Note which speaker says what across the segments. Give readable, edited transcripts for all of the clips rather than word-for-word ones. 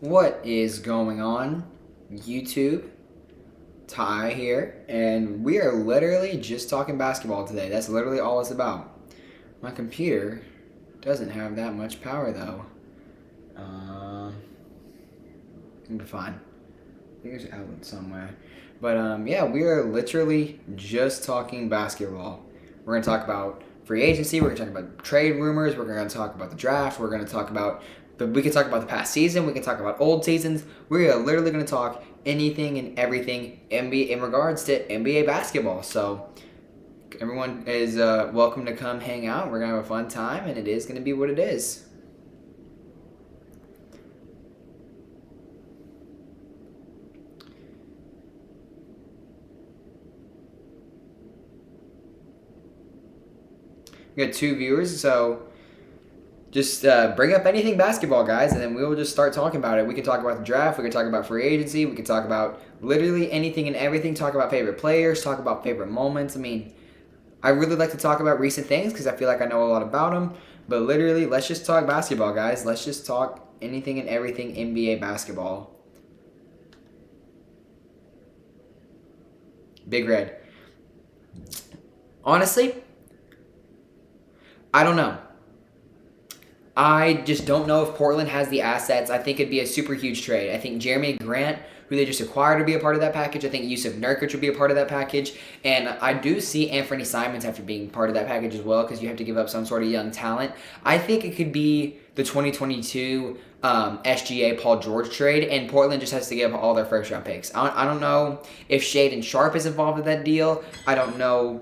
Speaker 1: What is going on, YouTube? Ty here, and we are literally just talking basketball today. That's literally all it's about. My computer doesn't have that much power though. It'll be fine. I think there's an outlet somewhere. But yeah, we are literally just talking basketball. We're gonna talk about free agency. We're gonna talk about trade rumors. We're gonna talk about the draft. We're gonna talk about we can talk about the past season. We can talk about old seasons. We are literally gonna talk anything and everything NBA in regards to NBA basketball. So everyone is welcome to come hang out. We're gonna have a fun time, and it is gonna be what it is. We got 2 viewers, so just bring up anything basketball, guys, and then we will just start talking about it. We can talk about the draft. We can talk about free agency. We can talk about literally anything and everything. Talk about favorite players. Talk about favorite moments. I mean, I really like to talk about recent things because I feel like I know a lot about them. But literally, let's just talk basketball, guys. Let's just talk anything and everything NBA basketball. Big Red. Honestly, I don't know. I just don't know if Portland has the assets. I think it'd be a super huge trade. I think Jeremy Grant, who they just acquired, would be a part of that package. I think Yusuf Nurkic would be a part of that package. And I do see Anthony Simons after being part of that package as well because you have to give up some sort of young talent. I think it could be the 2022 SGA Paul George trade, and Portland just has to give up all their first-round picks. I don't know if Shaedon Sharpe is involved in that deal. I don't know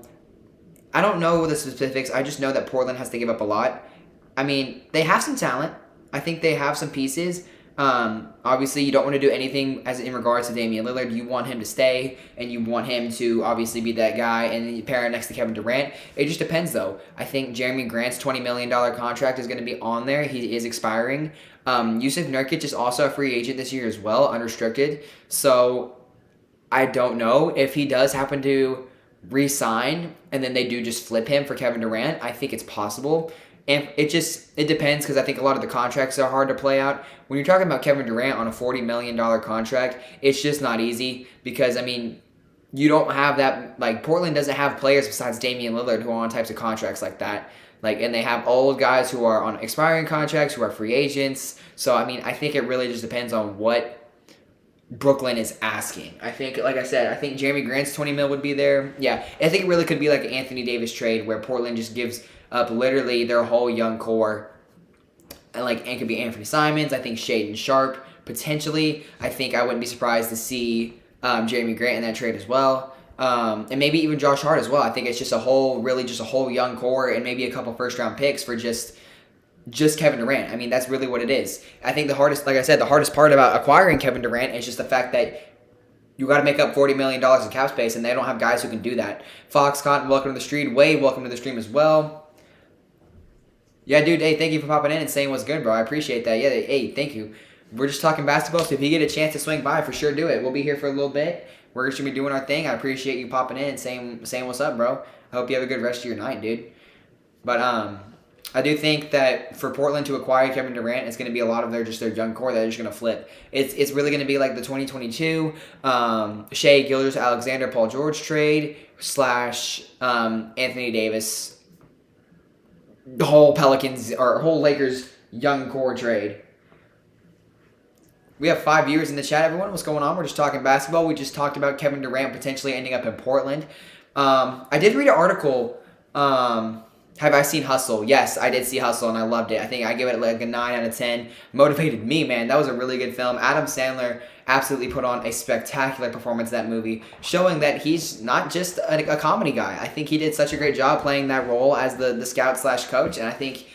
Speaker 1: the specifics. I just know that Portland has to give up a lot. I mean, they have some talent. I think they have some pieces. Obviously, you don't want to do anything as in regards to Damian Lillard. You want him to stay, and you want him to obviously be that guy, and then you pair it next to Kevin Durant. It just depends, though. I think Jeremy Grant's $20 million contract is going to be on there. He is expiring. Yusuf Nurkic is also a free agent this year as well, unrestricted. So I don't know if he does happen to re-sign, and then they do just flip him for Kevin Durant. I think it's possible. And it depends because I think a lot of the contracts are hard to play out. When you're talking about Kevin Durant on a $40 million contract, it's just not easy because, I mean, you don't have that, like, Portland doesn't have players besides Damian Lillard who are on types of contracts like that. Like, and they have old guys who are on expiring contracts, who are free agents. So, I mean, I think it really just depends on what Brooklyn is asking. I think, like I said, I think Jeremy Grant's 20 mil would be there. Yeah, I think it really could be like an Anthony Davis trade where Portland just gives up literally their whole young core. And it could be Anthony Simons. I think Shaedon Sharpe, potentially. I think I wouldn't be surprised to see Jeremy Grant in that trade as well. And maybe even Josh Hart as well. I think it's just a whole young core and maybe a couple first-round picks for just Kevin Durant. I mean, that's really what it is. I think the hardest part about acquiring Kevin Durant is just the fact that you got to make up $40 million in cap space, and they don't have guys who can do that. Fox Cotton, welcome to the stream. Wade, welcome to the stream as well. Yeah, dude, hey, thank you for popping in and saying what's good, bro. I appreciate that. Yeah, hey, thank you. We're just talking basketball, so if you get a chance to swing by, for sure do it. We'll be here for a little bit. We're just going to be doing our thing. I appreciate you popping in and saying what's up, bro. I hope you have a good rest of your night, dude. But I do think that for Portland to acquire Kevin Durant, it's going to be a lot of their young core that they're just going to flip. It's really going to be like the 2022 Shai Gilgeous-Alexander Paul George trade / Anthony Davis, the whole Pelicans or whole Lakers young core trade. We have 5 viewers in the chat, everyone. What's going on? We're just talking basketball. We just talked about Kevin Durant potentially ending up in Portland. I did read an article. Have I seen Hustle? Yes, I did see Hustle, and I loved it. I think I give it like a 9 out of 10. Motivated me, man. That was a really good film. Adam Sandler absolutely put on a spectacular performance in that movie, showing that he's not just a comedy guy. I think he did such a great job playing that role as the scout / coach, and I think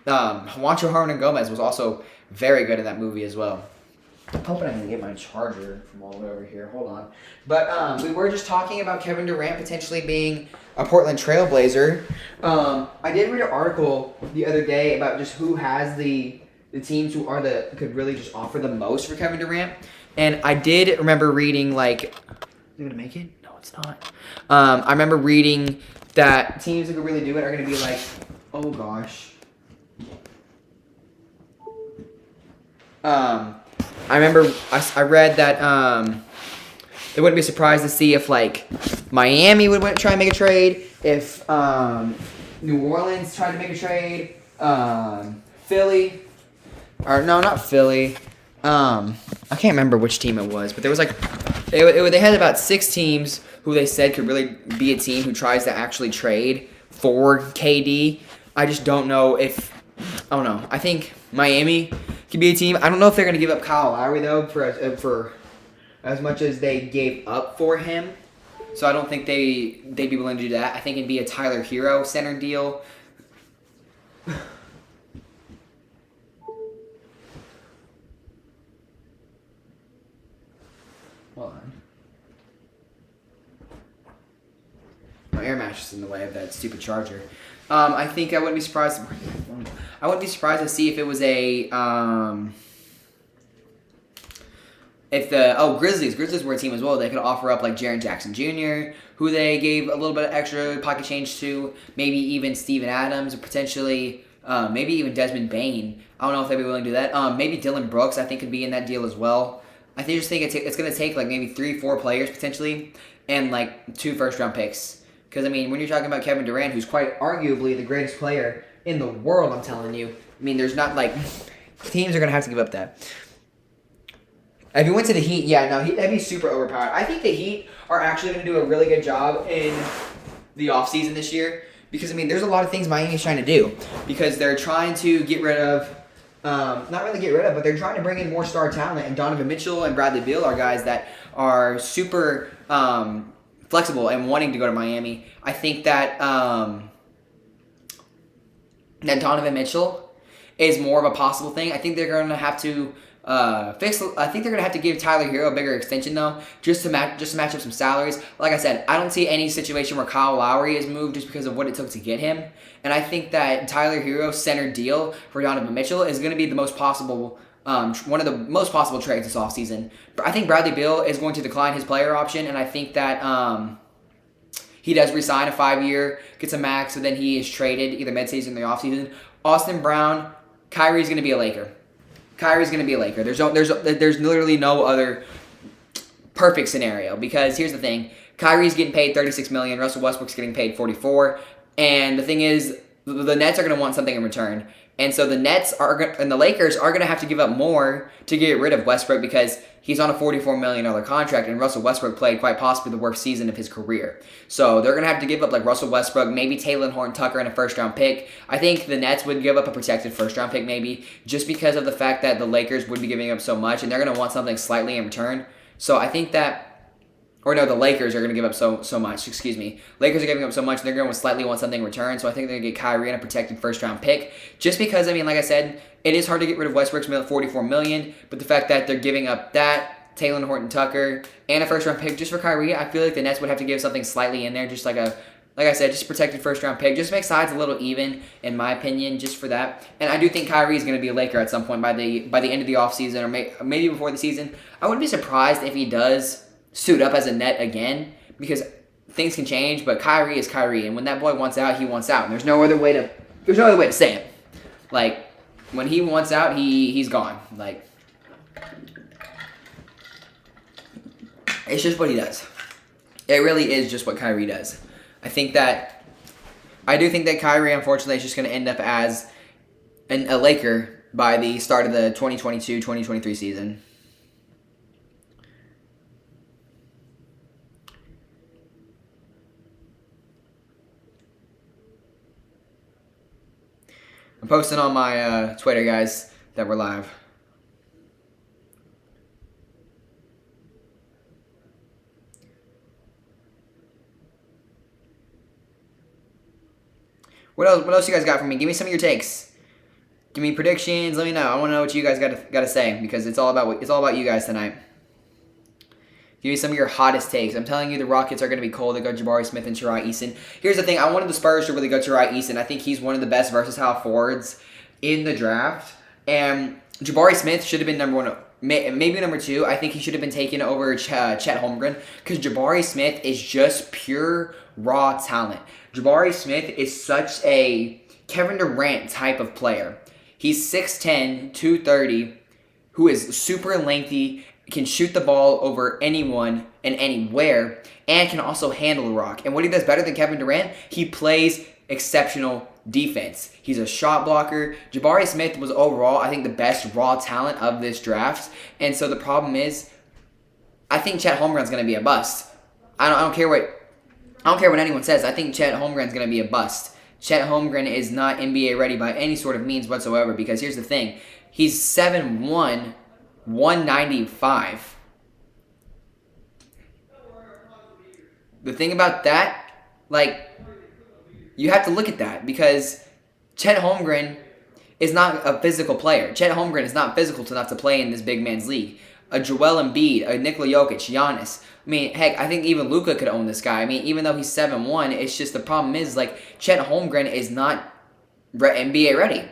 Speaker 1: Juancho Hernan-Gomez was also very good in that movie as well. I'm hoping I can get my charger from all the way over here. Hold on. But we were just talking about Kevin Durant potentially being a Portland Trailblazer. I did read an article the other day about just who has the teams who are could really just offer the most for Kevin Durant. And I did remember reading is it gonna make it? No, it's not. I remember reading that teams that could really do it are gonna be like, oh gosh. I remember I read that they wouldn't be surprised to see if like Miami would try and make a trade, if New Orleans tried to make a trade, Philly, or no, not Philly. I can't remember which team it was, but there was like they had about 6 teams who they said could really be a team who tries to actually trade for KD. I just don't know if I don't know. I think Miami could be a team. I don't know if they're going to give up Kyle Lowry though for as much as they gave up for him. So I don't think they'd be willing to do that. I think it'd be a Tyler Hero center deal. Hold on. My air mattress is in the way of that stupid charger. I think I wouldn't be surprised. I wouldn't be surprised to see if it was a Grizzlies were a team as well. They could offer up like Jaren Jackson Jr., who they gave a little bit of extra pocket change to. Maybe even Steven Adams, or potentially maybe even Desmond Bane. I don't know if they'd be willing to do that. Maybe Dylan Brooks, I think, could be in that deal as well. I just think it's going to take like maybe 3-4 players potentially, and like 2 first-round picks. Because I mean, when you're talking about Kevin Durant, who's quite arguably the greatest player in the world, I'm telling you. I mean, there's not like teams are going to have to give up that. If you went to the Heat, yeah, no, that'd be super overpowered. I think the Heat are actually going to do a really good job in the offseason this year. Because, I mean, there's a lot of things Miami's trying to do. Because they're trying to get rid of, not really get rid of, but they're trying to bring in more star talent. And Donovan Mitchell and Bradley Beal are guys that are super flexible and wanting to go to Miami. I think that that Donovan Mitchell is more of a possible thing. I think they're going to have to I think they're gonna have to give Tyler Hero a bigger extension though, just to match up some salaries. Like I said, I don't see any situation where Kyle Lowry is moved just because of what it took to get him. And I think that Tyler Hero's center deal for Donovan Mitchell is gonna be the most possible, one of the most possible trades this offseason. I think Bradley Beal is going to decline his player option, and I think that he does resign a 5-year, gets a max, so then he is traded either midseason or the offseason. Austin Brown, Kyrie's gonna be a Laker. Kyrie's going to be a Laker. There's literally no other perfect scenario, because here's the thing. Kyrie's getting paid $36 million. Russell Westbrook's getting paid $44. And the thing is, the Nets are going to want something in return. And so the Lakers are going to have to give up more to get rid of Westbrook, because he's on a $44 million contract, and Russell Westbrook played quite possibly the worst season of his career. So they're going to have to give up like Russell Westbrook, maybe Talen Horton-Tucker, and a first-round pick. I think the Nets would give up a protected first-round pick maybe, just because of the fact that the Lakers would be giving up so much, and they're going to want something slightly in return. So I think that, or no, the Lakers are going to give up so much. Excuse me. Lakers are giving up so much, and they're going to slightly want something in return. So I think they're going to get Kyrie and a protected first-round pick. Just because, I mean, like I said, it is hard to get rid of Westbrook's $44 million, but the fact that they're giving up that, Talen Horton-Tucker, and a first-round pick just for Kyrie, I feel like the Nets would have to give something slightly in there, just like I said, just a protected first-round pick. Just make sides a little even, in my opinion, just for that. And I do think Kyrie is going to be a Laker at some point by the end of the offseason, or maybe before the season. I wouldn't be surprised if he does suit up as a Net again, because things can change, but Kyrie is Kyrie, and when that boy wants out, he wants out, and there's no other way to say it. Like, when he wants out, he's gone. Like, it's just what he does. It really is just what Kyrie does. I do think that Kyrie, unfortunately, is just going to end up as a Laker by the start of the 2022-2023 season. I'm posting on my Twitter, guys, that we're live. What else you guys got for me? Give me some of your takes. Give me predictions. Let me know. I want to know what you guys got to say, because it's all about you guys tonight. Give me some of your hottest takes. I'm telling you, the Rockets are going to be cold. They got Jabari Smith and Tari Eason. Here's the thing. I wanted the Spurs to really go Tari Eason. I think he's one of the best versatile forwards in the draft. And Jabari Smith should have been number 1, maybe number 2. I think he should have been taken over Chet Holmgren, because Jabari Smith is just pure raw talent. Jabari Smith is such a Kevin Durant type of player. He's 6'10", 230, who is super lengthy, can shoot the ball over anyone and anywhere, and can also handle the rock. And what he does better than Kevin Durant, he plays exceptional defense. He's a shot blocker. Jabari Smith was overall, I think, the best raw talent of this draft. And so the problem is, I think Chet Holmgren's going to be a bust. I don't care what anyone says. I think Chet Holmgren's going to be a bust. Chet Holmgren is not NBA ready by any sort of means whatsoever, because here's the thing. He's 7'1", 195. The thing about that, like, you have to look at that, because Chet Holmgren is not a physical player. Chet Holmgren is not physical enough to play in this big man's league. A Joel Embiid, a Nikola Jokic, Giannis. I mean, heck, I think even Luka could own this guy. I mean, even though he's 7'1", it's just the problem is, like, Chet Holmgren is not NBA ready.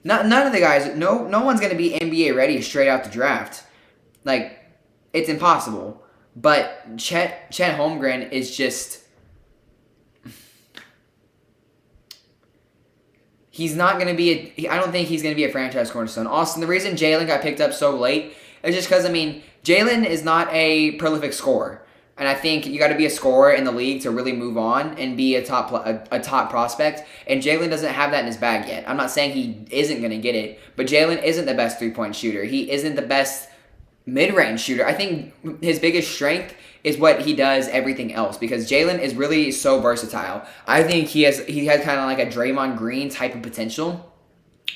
Speaker 1: None of the guys, no one's going to be NBA ready straight out the draft. Like, it's impossible. But Chet Holmgren is just... He's not going to be I don't think he's going to be a franchise cornerstone. Austin, the reason Jalen got picked up so late is just because, I mean, Jalen is not a prolific scorer. And I think you got to be a scorer in the league to really move on and be a top prospect. And Jalen doesn't have that in his bag yet. I'm not saying he isn't going to get it, but Jalen isn't the best three-point shooter. He isn't the best mid-range shooter. I think his biggest strength is what he does everything else, because Jalen is really so versatile. I think he has kind of like a Draymond Green type of potential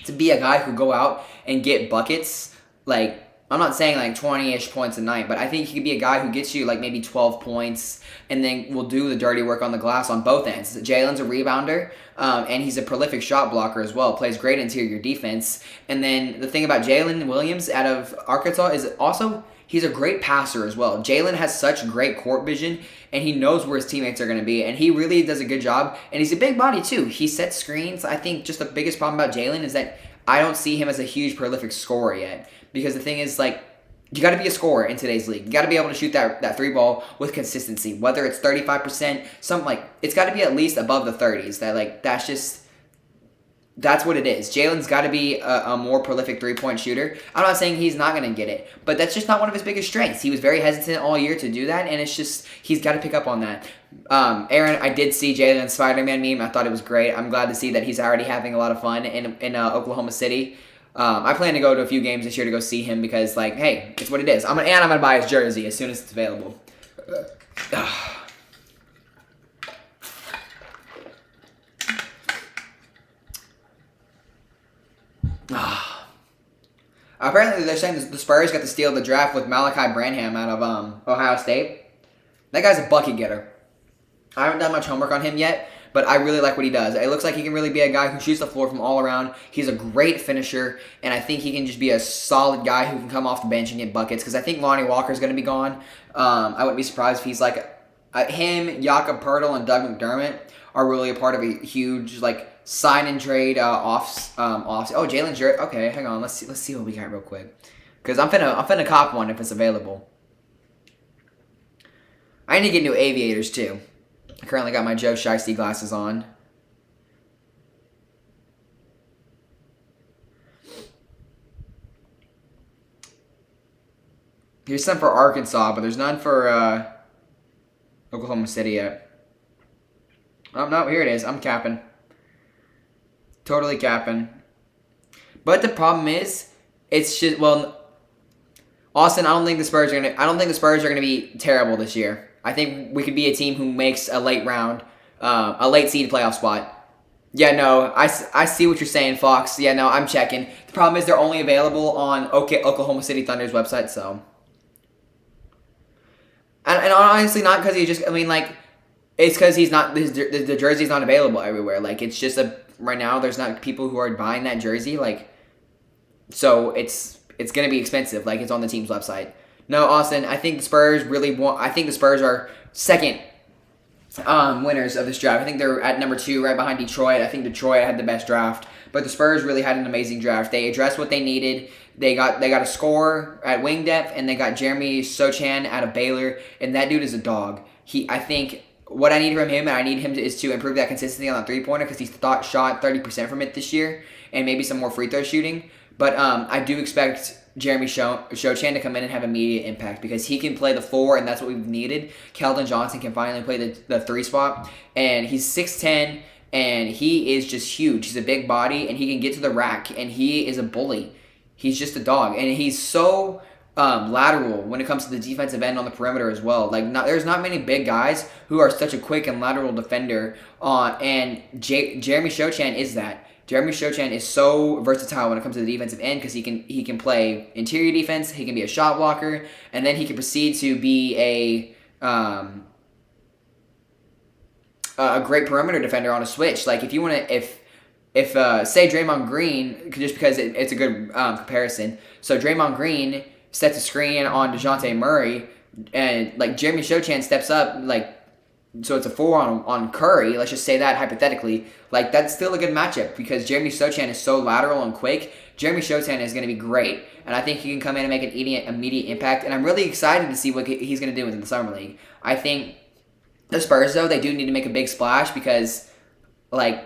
Speaker 1: to be a guy who go out and get buckets. Like, I'm not saying like 20-ish points a night, but I think he could be a guy who gets you like maybe 12 points and then will do the dirty work on the glass on both ends. Jalen's a rebounder, and he's a prolific shot blocker as well. Plays great interior defense. And then the thing about Jalen Williams out of Arkansas is also he's a great passer as well. Jalen has such great court vision, and he knows where his teammates are going to be, and he really does a good job. And he's a big body too. He sets screens. I think just the biggest problem about Jalen is that I don't see him as a huge prolific scorer yet. Because the thing is, like, you got to be a scorer in today's league. You got to be able to shoot that three ball with consistency. Whether it's 35%, something like, it's got to be at least above the 30s. That's what it is. Jalen's got to be a more prolific three-point shooter. I'm not saying he's not going to get it, but that's just not one of his biggest strengths. He was very hesitant all year to do that, and it's just, he's got to pick up on that. Aaron, I did see Jalen's Spider-Man meme. I thought it was great. I'm glad to see that he's already having a lot of fun in Oklahoma City. I plan to go to a few games this year to go see him because, like, hey, it's what it is. I'm gonna buy his jersey as soon as it's available. Apparently, they're saying the Spurs got to steal the draft with Malachi Branham out of Ohio State. That guy's a bucket getter. I haven't done much homework on him yet, but I really like what he does. It looks like he can really be a guy who shoots the floor from all around. He's a great finisher, and I think he can just be a solid guy who can come off the bench and get buckets, because I think Lonnie Walker's going to be gone. I wouldn't be surprised if he's like him, Jakob Poeltl, and Doug McDermott are really a part of a huge like sign and trade off. Oh, Jalen Jarrett. Okay, hang on. Let's see what we got real quick, because I'm finna cop one if it's available. I need to get new aviators too. I currently got my Joe Shiesty glasses on. Here's some for Arkansas, but there's none for Oklahoma City yet. Oh, no, here it is. I'm capping. Totally capping. But the problem is, it's just, well, Austin, I don't think the Spurs are gonna be terrible this year. I think we could be a team who makes a late round, a late seed playoff spot. Yeah, no, I see what you're saying, Fox. Yeah, no, I'm checking. The problem is they're only available on Oklahoma City Thunder's website, so. And honestly, not because he just, I mean, like, it's because he's not, the jersey's not available everywhere. Like, it's just right now, there's not people who are buying that jersey, like, so it's going to be expensive, like, it's on the team's website. No, Austin, I think the Spurs are second winners of this draft. I think they're at number 2 right behind Detroit. I think Detroit had the best draft, but the Spurs really had an amazing draft. They addressed what they needed. They got a scorer at wing depth, and they got Jeremy Sochan out of Baylor, and that dude is a dog. I think what I need from him, and I need him is to improve that consistency on the three-pointer, because he's shot 30% from it this year, and maybe some more free throw shooting. But I do expect Jeremy Sochan to come in and have immediate impact because he can play the 4, and that's what we've needed. Keldon Johnson can finally play the 3 spot, and he's 6'10", and he is just huge. He's a big body, and he can get to the rack, and he is a bully. He's just a dog, and he's so lateral when it comes to the defensive end on the perimeter as well. There's not many big guys who are such a quick and lateral defender, and Jeremy Sochan is that. Jeremy Sochan is so versatile when it comes to the defensive end because he can play interior defense, he can be a shot blocker, and then he can proceed to be a great perimeter defender on a switch. Like if you want to, if say Draymond Green, just because it's a good comparison. So Draymond Green sets a screen on DeJounte Murray, and like Jeremy Sochan steps up, like, so it's a 4 on Curry. Let's just say that hypothetically, like that's still a good matchup because Jeremy Sochan is so lateral and quick. Jeremy Sochan is going to be great, and I think he can come in and make an immediate impact. And I'm really excited to see what he's going to do in the summer league. I think the Spurs, though, they do need to make a big splash because, like,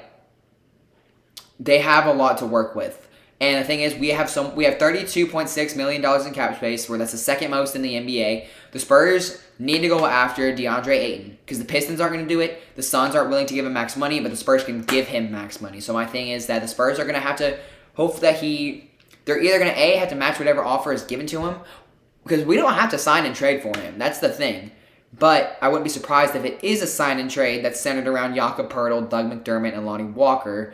Speaker 1: they have a lot to work with. And the thing is, we have $32.6 million in cap space, where that's the second most in the NBA. The Spurs need to go after DeAndre Ayton because the Pistons aren't going to do it. The Suns aren't willing to give him max money, but the Spurs can give him max money. So my thing is that the Spurs are going to have to hope that they're either going to have to match whatever offer is given to him, because we don't have to sign and trade for him. That's the thing. But I wouldn't be surprised if it is a sign and trade that's centered around Jakob Poeltl, Doug McDermott, and Lonnie Walker.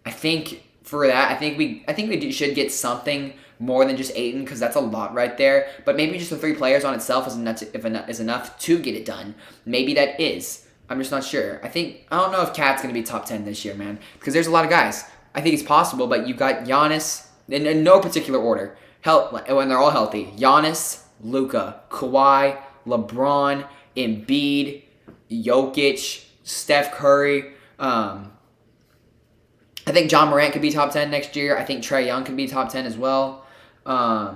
Speaker 1: I think we should get something more than just Ayton because that's a lot right there. But maybe just the 3 players on itself is enough to get it done. Maybe that is. I'm just not sure. I don't know if Cat's going to be top 10 this year, man, because there's a lot of guys. I think it's possible, but you've got Giannis in no particular order. When they're all healthy, Giannis, Luka, Kawhi, LeBron, Embiid, Jokic, Steph Curry. I think John Morant could be top 10 next year. I think Trae Young could be top 10 as well. I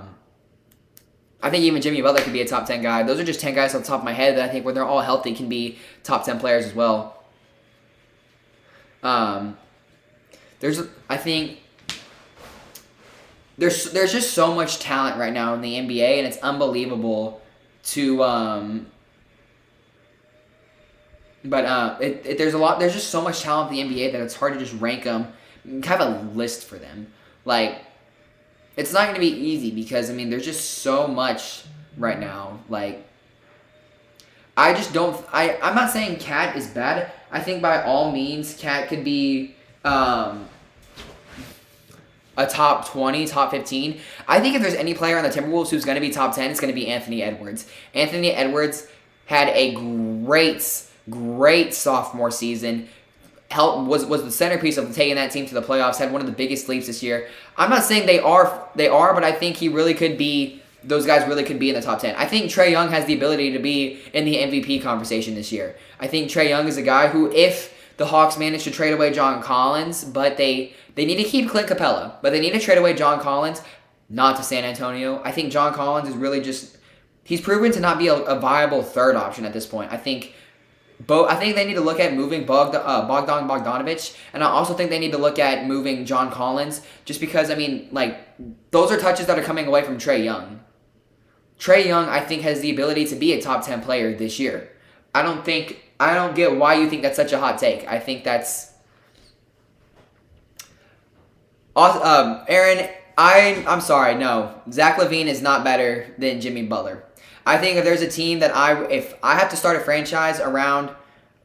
Speaker 1: think even Jimmy Butler could be a top 10 guy. Those are just 10 guys off the top of my head that I think when they're all healthy can be top 10 players as well. There's just so much talent right now in the NBA, and it's unbelievable to there's just so much talent in the NBA that it's hard to just rank them, have a list for them. Like, it's not going to be easy because, I mean, there's just so much right now. Like, I'm not saying Cat is bad. I think by all means, Cat could be a top 20, top 15. I think if there's any player on the Timberwolves who's going to be top 10, it's going to be Anthony Edwards. Anthony Edwards had a great sophomore season. Was the centerpiece of taking that team to the playoffs. Had one of the biggest leaps this year. I'm not saying they are, but I think he really could be. Those guys really could be in the top 10. I think Trae Young has the ability to be in the MVP conversation this year. I think Trae Young is a guy who, if the Hawks manage to trade away John Collins, but they need to keep Clint Capella, but they need to trade away John Collins, not to San Antonio. I think John Collins is really he's proven to not be a viable third option at this point. I think they need to look at moving Bogdan Bogdanovic, and I also think they need to look at moving John Collins, just because, I mean, like, those are touches that are coming away from Trae Young. Trae Young, I think, has the ability to be a top 10 player this year. I don't get why you think that's such a hot take. I think that's awesome. Aaron, I'm sorry, no. Zach LaVine is not better than Jimmy Butler. I think if there's a team that if I have to start a franchise around,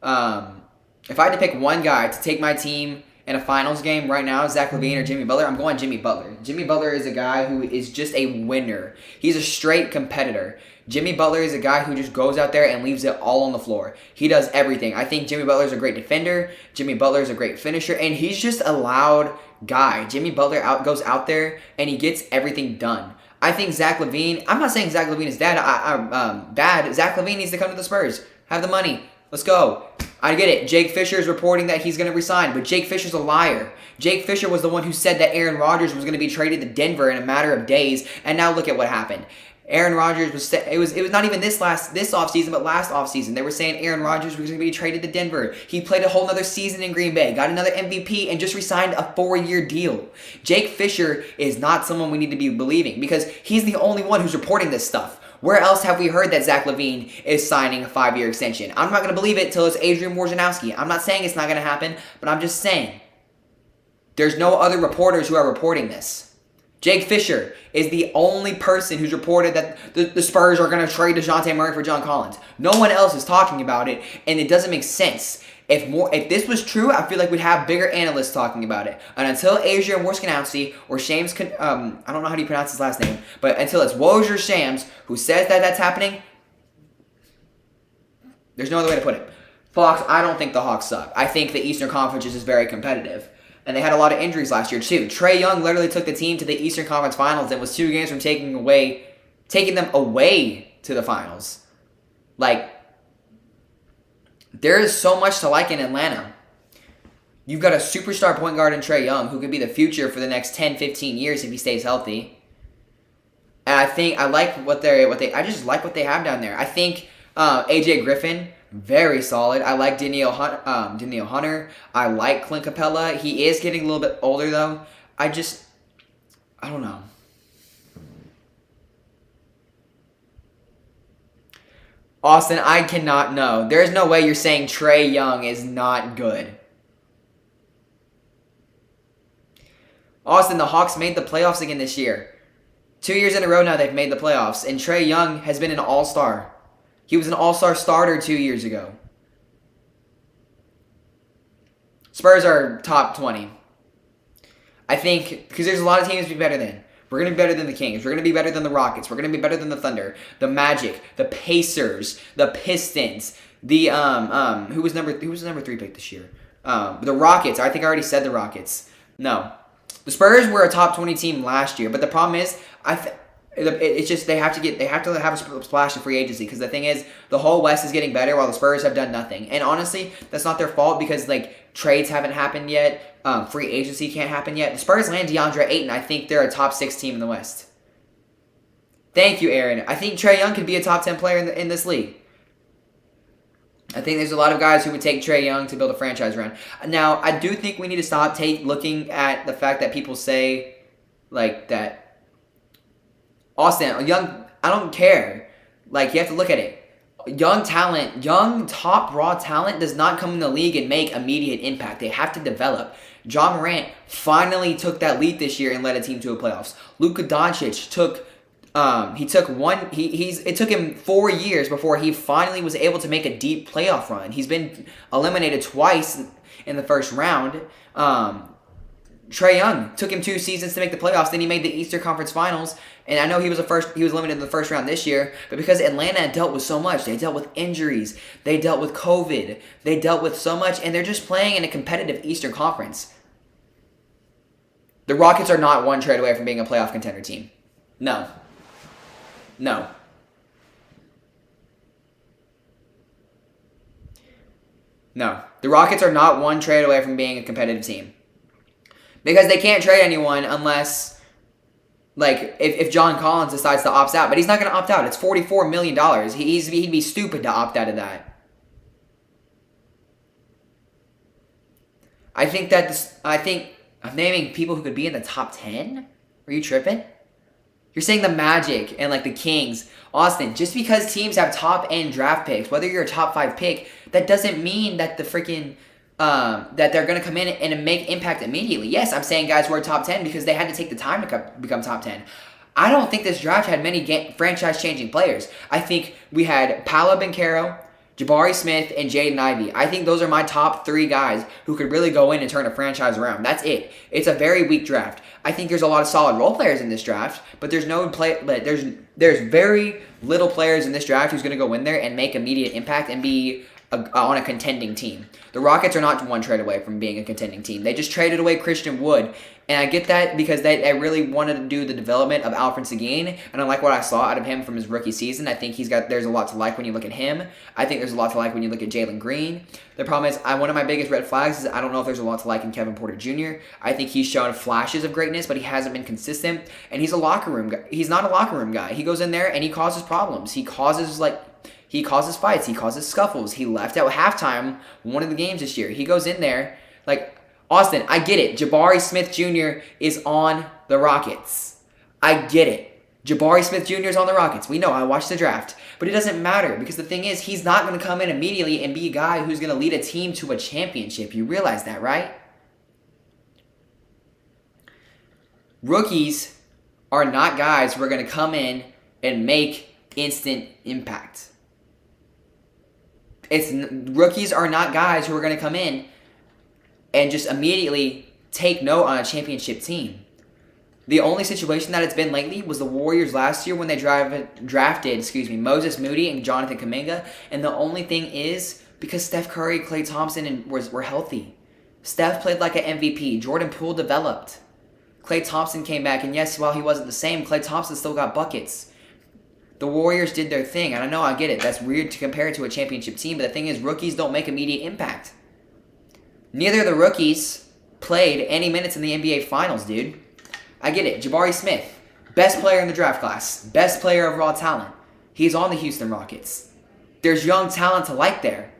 Speaker 1: if I had to pick one guy to take my team in a finals game right now, Zach LaVine or Jimmy Butler, I'm going Jimmy Butler. Jimmy Butler is a guy who is just a winner. He's a straight competitor. Jimmy Butler is a guy who just goes out there and leaves it all on the floor. He does everything. I think Jimmy Butler is a great defender. Jimmy Butler is a great finisher, and he's just a loud guy. Jimmy Butler goes out there and he gets everything done. I think Zach LaVine, I'm not saying Zach LaVine is bad. Zach LaVine needs to come to the Spurs. Have the money. Let's go. I get it. Jake Fisher is reporting that he's going to resign, but Jake Fisher's a liar. Jake Fisher was the one who said that Aaron Rodgers was going to be traded to Denver in a matter of days, and now look at what happened. Aaron Rodgers was not even this offseason, but last offseason. They were saying Aaron Rodgers was going to be traded to Denver. He played a whole other season in Green Bay, got another MVP, and just re-signed a 4-year deal. Jake Fisher is not someone we need to be believing because he's the only one who's reporting this stuff. Where else have we heard that Zach LaVine is signing a 5-year extension? I'm not going to believe it till it's Adrian Wojnarowski. I'm not saying it's not going to happen, but I'm just saying there's no other reporters who are reporting this. Jake Fisher is the only person who's reported that the Spurs are going to trade DeJounte Murray for John Collins. No one else is talking about it, and it doesn't make sense. If this was true, I feel like we'd have bigger analysts talking about it. And until Adrian Wojnarowski or Shams, I don't know how do you pronounce his last name, but until it's Woj or Shams who says that that's happening, there's no other way to put it. Fox, I don't think the Hawks suck. I think the Eastern Conference is just very competitive. And they had a lot of injuries last year, too. Trae Young literally took the team to the Eastern Conference Finals and was 2 games from taking them away to the finals. Like, there is so much to like in Atlanta. You've got a superstar point guard in Trae Young who could be the future for the next 10, 15 years if he stays healthy. And I think I like I just like what they have down there. I think AJ Griffin, very solid. I like Danielle Hunter. I like Clint Capella. He is getting a little bit older, though. I don't know. Austin, I cannot know. There's no way you're saying Trae Young is not good. Austin, the Hawks made the playoffs again this year. 2 years in a row now they've made the playoffs, and Trae Young has been an all-star. He was an all-star starter 2 years ago. Spurs are top 20. I think, because there's a lot of teams to be better than. We're going to be better than the Kings. We're going to be better than the Rockets. We're going to be better than the Thunder, the Magic, the Pacers, the Pistons, the, who was number 3 pick this year? The Rockets. I think I already said the Rockets. No. The Spurs were a top 20 team last year, but the problem is, it's just they have to have a splash of free agency because the thing is the whole West is getting better while the Spurs have done nothing. And honestly, that's not their fault because like trades haven't happened yet, free agency can't happen yet. The Spurs land DeAndre Ayton. I think they're a top 6 team in the West. Thank you, Aaron. I think Trae Young could be a top 10 player in this league. I think there's a lot of guys who would take Trae Young to build a franchise around. Now, I do think we need to stop looking at the fact that people say like that. Austin, I don't care. Like, you have to look at it. Young top raw talent does not come in the league and make immediate impact. They have to develop. John Morant finally took that leap this year and led a team to a playoffs. Luka Doncic it took him 4 years before he finally was able to make a deep playoff run. He's been eliminated twice in the first round. Trae Young took him 2 seasons to make the playoffs. Then he made the Eastern Conference Finals. And I know he was limited in the first round this year, but because Atlanta dealt with so much, they dealt with injuries, they dealt with COVID, they dealt with so much, and they're just playing in a competitive Eastern Conference. The Rockets are not one trade away from being a playoff contender team. No. No. No. The Rockets are not one trade away from being a competitive team. Because they can't trade anyone unless, like, if John Collins decides to opt out. But he's not going to opt out. It's $44 million. He'd be stupid to opt out of that. I think I'm naming people who could be in the top 10? Are you tripping? You're saying the Magic and, like, the Kings. Austin, just because teams have top-end draft picks, whether you're a top 5 pick, that doesn't mean that the freaking... that they're going to come in and make impact immediately. Yes, I'm saying guys who are top 10 because they had to take the time to become top 10. I don't think this draft had many franchise-changing players. I think we had Paolo Banchero, Jabari Smith, and Jaden Ivey. I think those are my top 3 guys who could really go in and turn a franchise around. That's it. It's a very weak draft. I think there's a lot of solid role players in this draft, but there's very little players in this draft who's going to go in there and make immediate impact and be on a contending team. The Rockets are not one trade away from being a contending team. They just traded away Christian Wood. And I get that because they really wanted to do the development of Alfred Seguin, and I like what I saw out of him from his rookie season. I think there's a lot to like when you look at him. I think there's a lot to like when you look at Jalen Green. The problem is, one of my biggest red flags is I don't know if there's a lot to like in Kevin Porter Jr. I think he's shown flashes of greatness, but he hasn't been consistent, and he's a locker room guy. He's not a locker room guy. He goes in there and he causes problems. He causes fights. He causes scuffles. He left at halftime one of the games this year. He goes in there like, Austin, I get it. Jabari Smith Jr. is on the Rockets. I get it. Jabari Smith Jr. is on the Rockets. We know. I watched the draft. But it doesn't matter because the thing is, he's not going to come in immediately and be a guy who's going to lead a team to a championship. You realize that, right? Rookies are not guys who are going to come in and make instant impact. Rookies are not guys who are going to come in and just immediately take note on a championship team. The only situation that it's been lately was the Warriors last year when they drafted Moses Moody and Jonathan Kuminga. And the only thing is, because Steph Curry, Klay Thompson were healthy. Steph played like an MVP. Jordan Poole developed. Klay Thompson came back, and yes, while he wasn't the same, Klay Thompson still got buckets. The Warriors did their thing, and I know, I get it. That's weird to compare it to a championship team, but the thing is, rookies don't make immediate impact. Neither of the rookies played any minutes in the NBA Finals, dude. I get it. Jabari Smith, best player in the draft class, best player of raw talent. He's on the Houston Rockets. There's young talent to like there.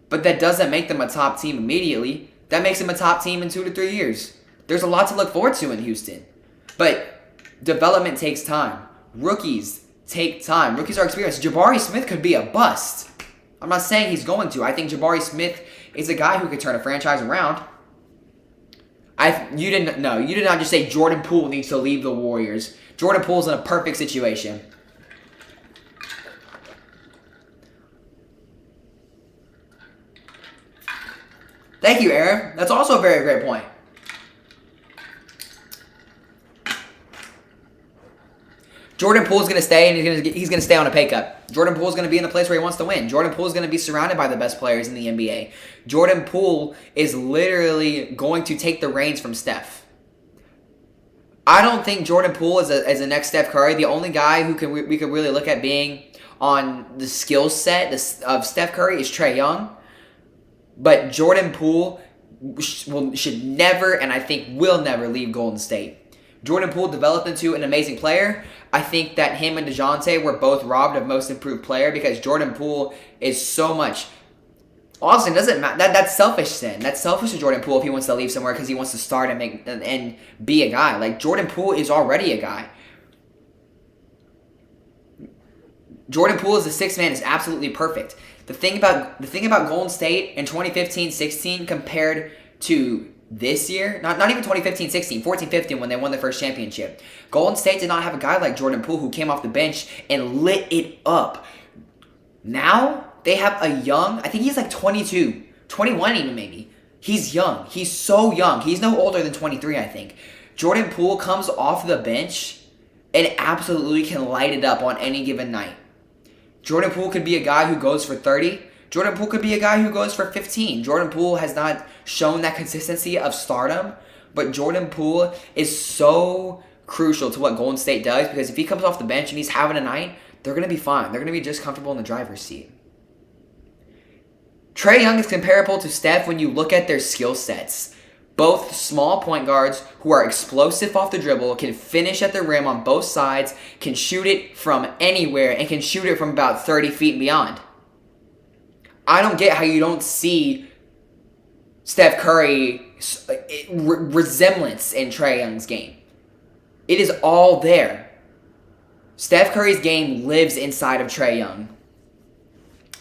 Speaker 1: But that doesn't make them a top team immediately. That makes them a top team in 2 to 3 years. There's a lot to look forward to in Houston. But development takes time. Rookies take time. Rookies are experienced. Jabari Smith could be a bust. I'm not saying he's going to. I think Jabari Smith is a guy who could turn a franchise around. You did not just say Jordan Poole needs to leave the Warriors. Jordan Poole's in a perfect situation. Thank you, Aaron. That's also a very great point. Jordan Poole's going to stay, and he's going to stay on a pay cut. Jordan Poole's going to be in the place where he wants to win. Jordan Poole's going to be surrounded by the best players in the NBA. Jordan Poole is literally going to take the reins from Steph. I don't think Jordan Poole is a next Steph Curry. The only guy who we could really look at being on the skill set of Steph Curry is Trae Young. But Jordan Poole should never, and I think will never, leave Golden State. Jordan Poole developed into an amazing player. I think that him and DeJounte were both robbed of most improved player because Jordan Poole is so much. Austin doesn't matter. That's selfish then. That's selfish of Jordan Poole if he wants to leave somewhere because he wants to start and be a guy. Like, Jordan Poole is already a guy. Jordan Poole as a sixth man is absolutely perfect. The thing about Golden State in 2015-16 compared to this year, not even 2015-16, 14-15 when they won the first championship. Golden State did not have a guy like Jordan Poole who came off the bench and lit it up. Now, they have a young, I think he's like 22, 21 even maybe. He's young. He's so young. He's no older than 23, I think. Jordan Poole comes off the bench and absolutely can light it up on any given night. Jordan Poole could be a guy who goes for 30. Jordan Poole could be a guy who goes for 15. Jordan Poole has not shown that consistency of stardom, but Jordan Poole is so crucial to what Golden State does because if he comes off the bench and he's having a night, they're going to be fine. They're going to be just comfortable in the driver's seat. Trae Young is comparable to Steph when you look at their skill sets. Both small point guards who are explosive off the dribble, can finish at the rim on both sides, can shoot it from anywhere, and can shoot it from about 30 feet and beyond. I don't get how you don't see Steph Curry resemblance in Trae Young's game. It is all there. Steph Curry's game lives inside of Trae Young.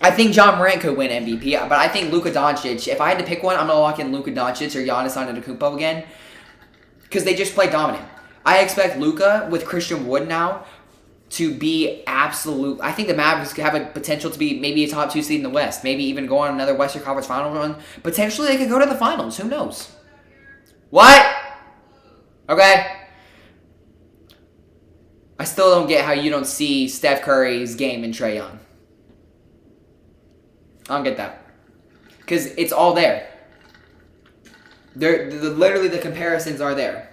Speaker 1: I think John Morant could win MVP, but I think Luka Doncic, if I had to pick one, I'm going to lock in Luka Doncic or Giannis Antetokounmpo again because they just play dominant. I expect Luka with Christian Wood now to be absolute. I think the Mavericks have a potential to be maybe a top 2 seed in the West, maybe even go on another Western Conference final run. Potentially they could go to the finals. Who knows? What? Okay. I still don't get how you don't see Steph Curry's game in Trae Young. I don't get that. Because it's all there. Literally, the comparisons are there.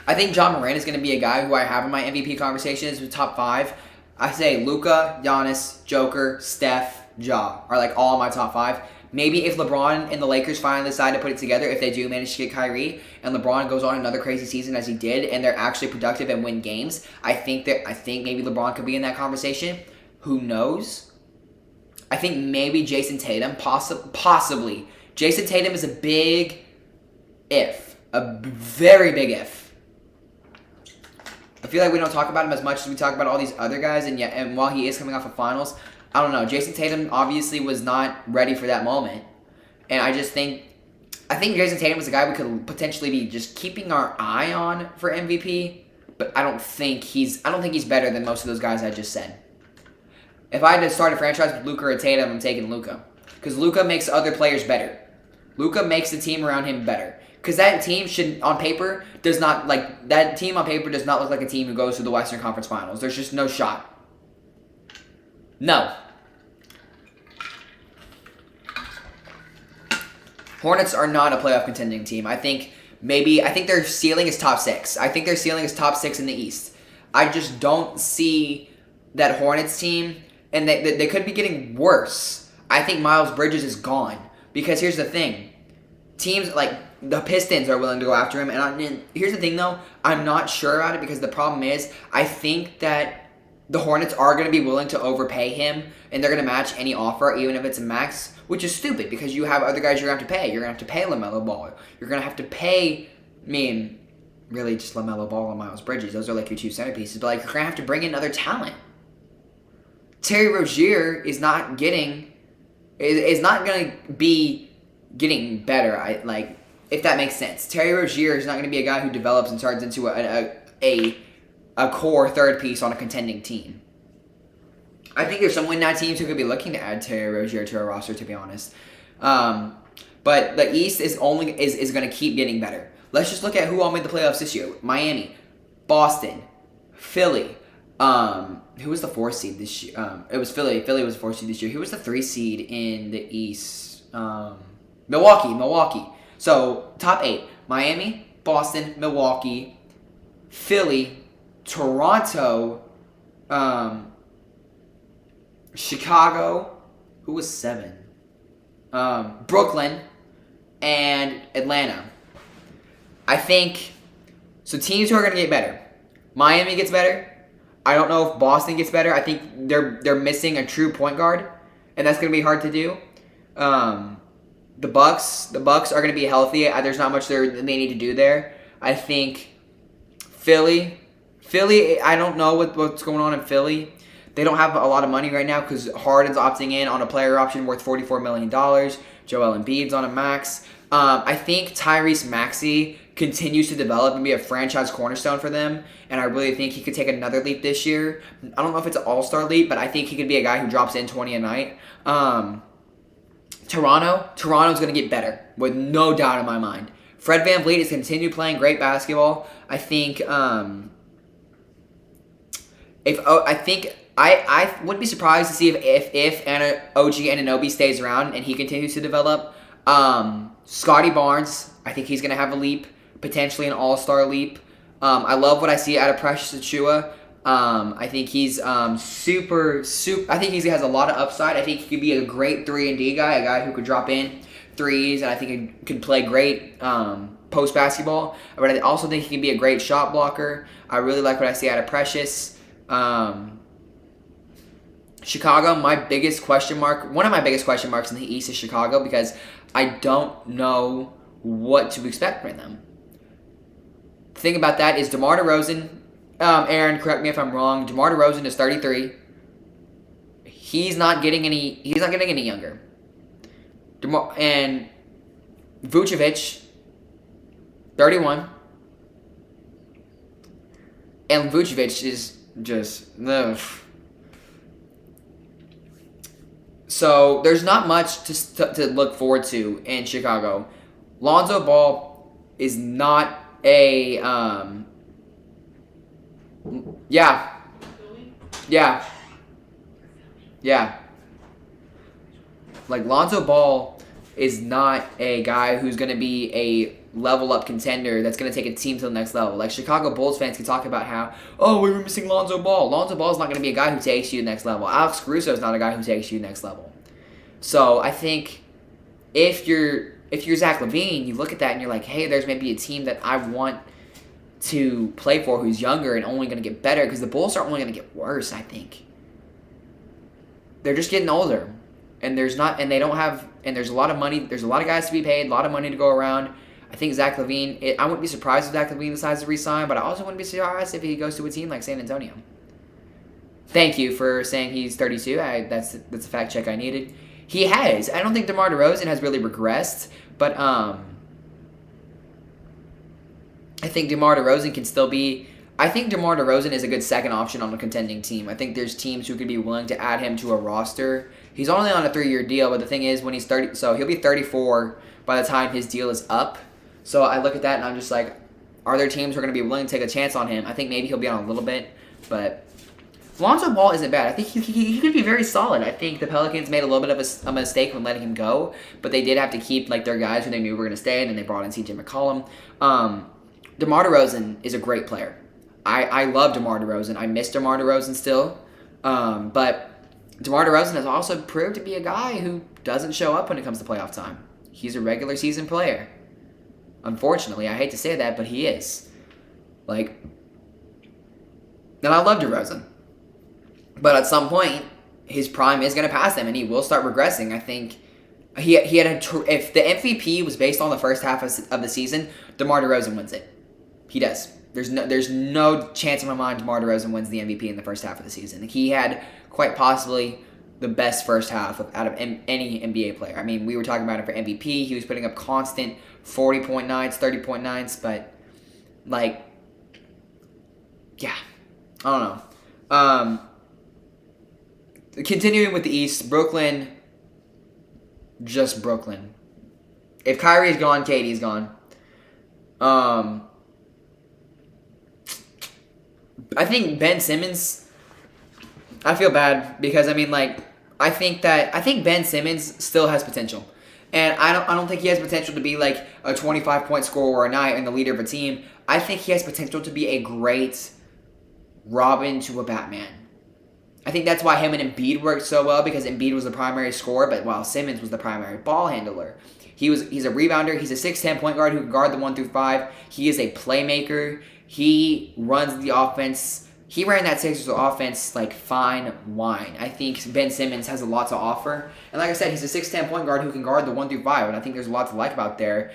Speaker 1: I think John Moran is going to be a guy who I have in my MVP conversations with top 5. I say Luka, Giannis, Joker, Steph, Ja are like all my top 5. Maybe if LeBron and the Lakers finally decide to put it together, if they do manage to get Kyrie, and LeBron goes on another crazy season as he did, and they're actually productive and win games, I think maybe LeBron could be in that conversation. Who knows? I think maybe Jason Tatum, possibly. Jason Tatum is a big if, a very big if. I feel like we don't talk about him as much as we talk about all these other guys, and while he is coming off of finals, I don't know. Jason Tatum obviously was not ready for that moment, and I think Jason Tatum is a guy we could potentially be just keeping our eye on for MVP, but I don't think he's better than most of those guys I just said. If I had to start a franchise with Luka or Tatum, I'm taking Luka, because Luka makes other players better. Luka makes the team around him better. Because that team on paper does not look like a team who goes to the Western Conference Finals. There's just no shot. No. Hornets are not a playoff contending team. I think their ceiling is top 6. I think their ceiling is top 6 in the East. I just don't see that Hornets team, and they could be getting worse. I think Miles Bridges is gone. Because here's the thing. Teams like the Pistons are willing to go after him. And here's the thing, though. I'm not sure about it because the problem is I think that the Hornets are going to be willing to overpay him, and they're going to match any offer, even if it's a max, which is stupid because you have other guys you're going to have to pay. You're going to have to pay LaMelo Ball. You're going to have to pay, really just LaMelo Ball and Miles Bridges. Those are like your two centerpieces. But you're going to have to bring in other talent. Terry Rozier is not going to be getting better. If that makes sense. Terry Rozier is not going to be a guy who develops and turns into a core third piece on a contending team. I think there's some win-now teams who could be looking to add Terry Rozier to a roster, to be honest. But the East is going to keep getting better. Let's just look at who all made the playoffs this year. Miami, Boston, Philly. Who was the 4th seed this year? It was Philly. Philly was the 4th seed this year. Who was the 3 seed in the East? Milwaukee. So, top 8. Miami, Boston, Milwaukee, Philly, Toronto, Chicago, who was 7? Brooklyn, and Atlanta. I think, so teams who are going to get better. Miami gets better. I don't know if Boston gets better. I think they're missing a true point guard, and that's going to be hard to do. The Bucks are going to be healthy. There's not much they need to do there. I think Philly, I don't know what's going on in Philly. They don't have a lot of money right now because Harden's opting in on a player option worth $44 million. Joel Embiid's on a max. I think Tyrese Maxey continues to develop and be a franchise cornerstone for them, and I really think he could take another leap this year. I don't know if it's an all-star leap, but I think he could be a guy who drops in 20 a night. Toronto's going to get better, with no doubt in my mind. Fred VanVleet is continue playing great basketball. I think I wouldn't be surprised to see if OG Anunoby stays around and he continues to develop. Scotty Barnes, I think he's going to have a leap, potentially an all-star leap. I love what I see out of Precious Achiuwa. I think he's super. I think he has a lot of upside. I think he could be a great 3-and-D guy, a guy who could drop in threes, and I think he could play great post basketball. But I also think he can be a great shot blocker. I really like what I see out of Precious. Chicago, one of my biggest question marks in the East is Chicago because I don't know what to expect from them. The thing about that is DeMar DeRozan. Aaron, correct me if I'm wrong. DeMar DeRozan is 33. He's not getting any younger. And Vucevic, 31. And Vucevic is just ugh. So there's not much to look forward to in Chicago. Lonzo Ball is not a Yeah. Yeah. Like, Lonzo Ball is not a guy who's going to be a level up contender that's going to take a team to the next level. Like, Chicago Bulls fans can talk about how, oh, we were missing Lonzo Ball. Lonzo Ball is not going to be a guy who takes you to the next level. Alex Caruso is not a guy who takes you to the next level. So I think if you're Zach LaVine, you look at that and you're like, hey, there's maybe a team that I want to play for who's younger and only going to get better, because the Bulls are only going to get worse, I think. They're just getting older. And there's a lot of money. There's a lot of guys to be paid, a lot of money to go around. I think Zach LaVine, I wouldn't be surprised if Zach LaVine decides to resign, but I also wouldn't be surprised if he goes to a team like San Antonio. Thank you for saying he's 32. That's a fact check I needed. He has. I don't think DeMar DeRozan has really regressed, but I think DeMar DeRozan can still be... I think DeMar DeRozan is a good second option on a contending team. I think there's teams who could be willing to add him to a roster. He's only on a 3-year deal, but the thing is, when he's 30... So he'll be 34 by the time his deal is up. So I look at that and I'm just like, are there teams who are going to be willing to take a chance on him? I think maybe he'll be on a little bit, but... Lonzo Ball isn't bad. I think he could be very solid. I think the Pelicans made a little bit of a mistake when letting him go, but they did have to keep like their guys who they knew were going to stay, and then they brought in CJ McCollum. DeMar DeRozan is a great player. I love DeMar DeRozan. I miss DeMar DeRozan still, but DeMar DeRozan has also proved to be a guy who doesn't show up when it comes to playoff time. He's a regular season player. Unfortunately, I hate to say that, but he is. Like, and I love DeRozan. But at some point, his prime is going to pass him, and he will start regressing. I think he had if the MVP was based on the first half of the season, DeMar DeRozan wins it. He does. There's no chance in my mind DeMar DeRozan wins the MVP in the first half of the season. He had quite possibly the best first half out of any NBA player. I mean, we were talking about it for MVP. He was putting up constant 40-point nights, 30-point nights, but like, yeah, I don't know. Continuing with the East, Brooklyn, just Brooklyn. If Kyrie's gone, KD's gone. I think Ben Simmons, I feel bad because, I mean, like, I think Ben Simmons still has potential. And I don't think he has potential to be like a 25-point scorer a night and the leader of a team. I think he has potential to be a great Robin to a Batman. I think that's why him and Embiid worked so well, because Embiid was the primary scorer, but while Simmons was the primary ball handler. He's a rebounder. He's a 6'10" point guard who can guard the 1 through 5. He is a playmaker. He runs the offense. He ran that Sixers offense like fine wine. I think Ben Simmons has a lot to offer. And like I said, he's a 6'10" point guard who can guard the 1 through 5, and I think there's a lot to like about there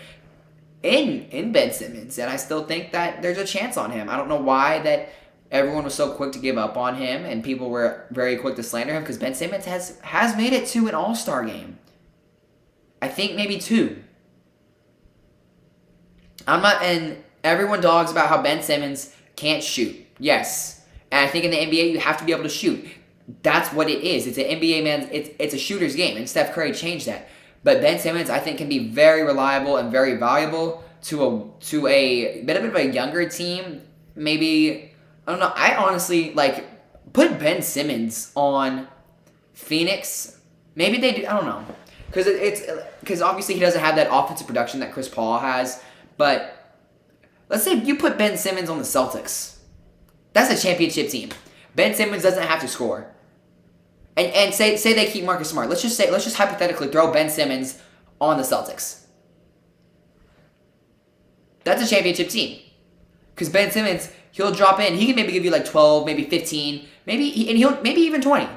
Speaker 1: in Ben Simmons. And I still think that there's a chance on him. I don't know why that everyone was so quick to give up on him, and people were very quick to slander him, because Ben Simmons has made it to an All-Star game. I think maybe 2. And everyone dogs about how Ben Simmons can't shoot. Yes. And I think in the NBA, you have to be able to shoot. That's what it is. It's an NBA, man. It's a shooter's game, and Steph Curry changed that. But Ben Simmons, I think, can be very reliable and very valuable to a bit of a younger team. Maybe, I don't know. I honestly, like, put Ben Simmons on Phoenix. Maybe they do. I don't know. Because obviously he doesn't have that offensive production that Chris Paul has. But let's say you put Ben Simmons on the Celtics. That's a championship team. Ben Simmons doesn't have to score. And say they keep Marcus Smart. Let's just hypothetically throw Ben Simmons on the Celtics. That's a championship team. Because Ben Simmons, he'll drop in. He can maybe give you like 12, maybe 15, maybe even 20.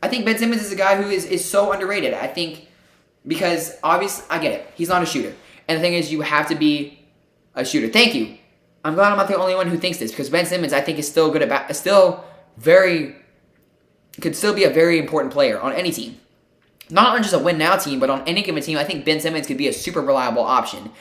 Speaker 1: I think Ben Simmons is a guy who is so underrated. I think because obviously, I get it. He's not a shooter. And the thing is, you have to be a shooter. Thank you. I'm glad I'm not the only one who thinks this, because Ben Simmons, I think, is still good at could still be a very important player on any team. Not on just a win-now team, but on any given team, I think Ben Simmons could be a super reliable option.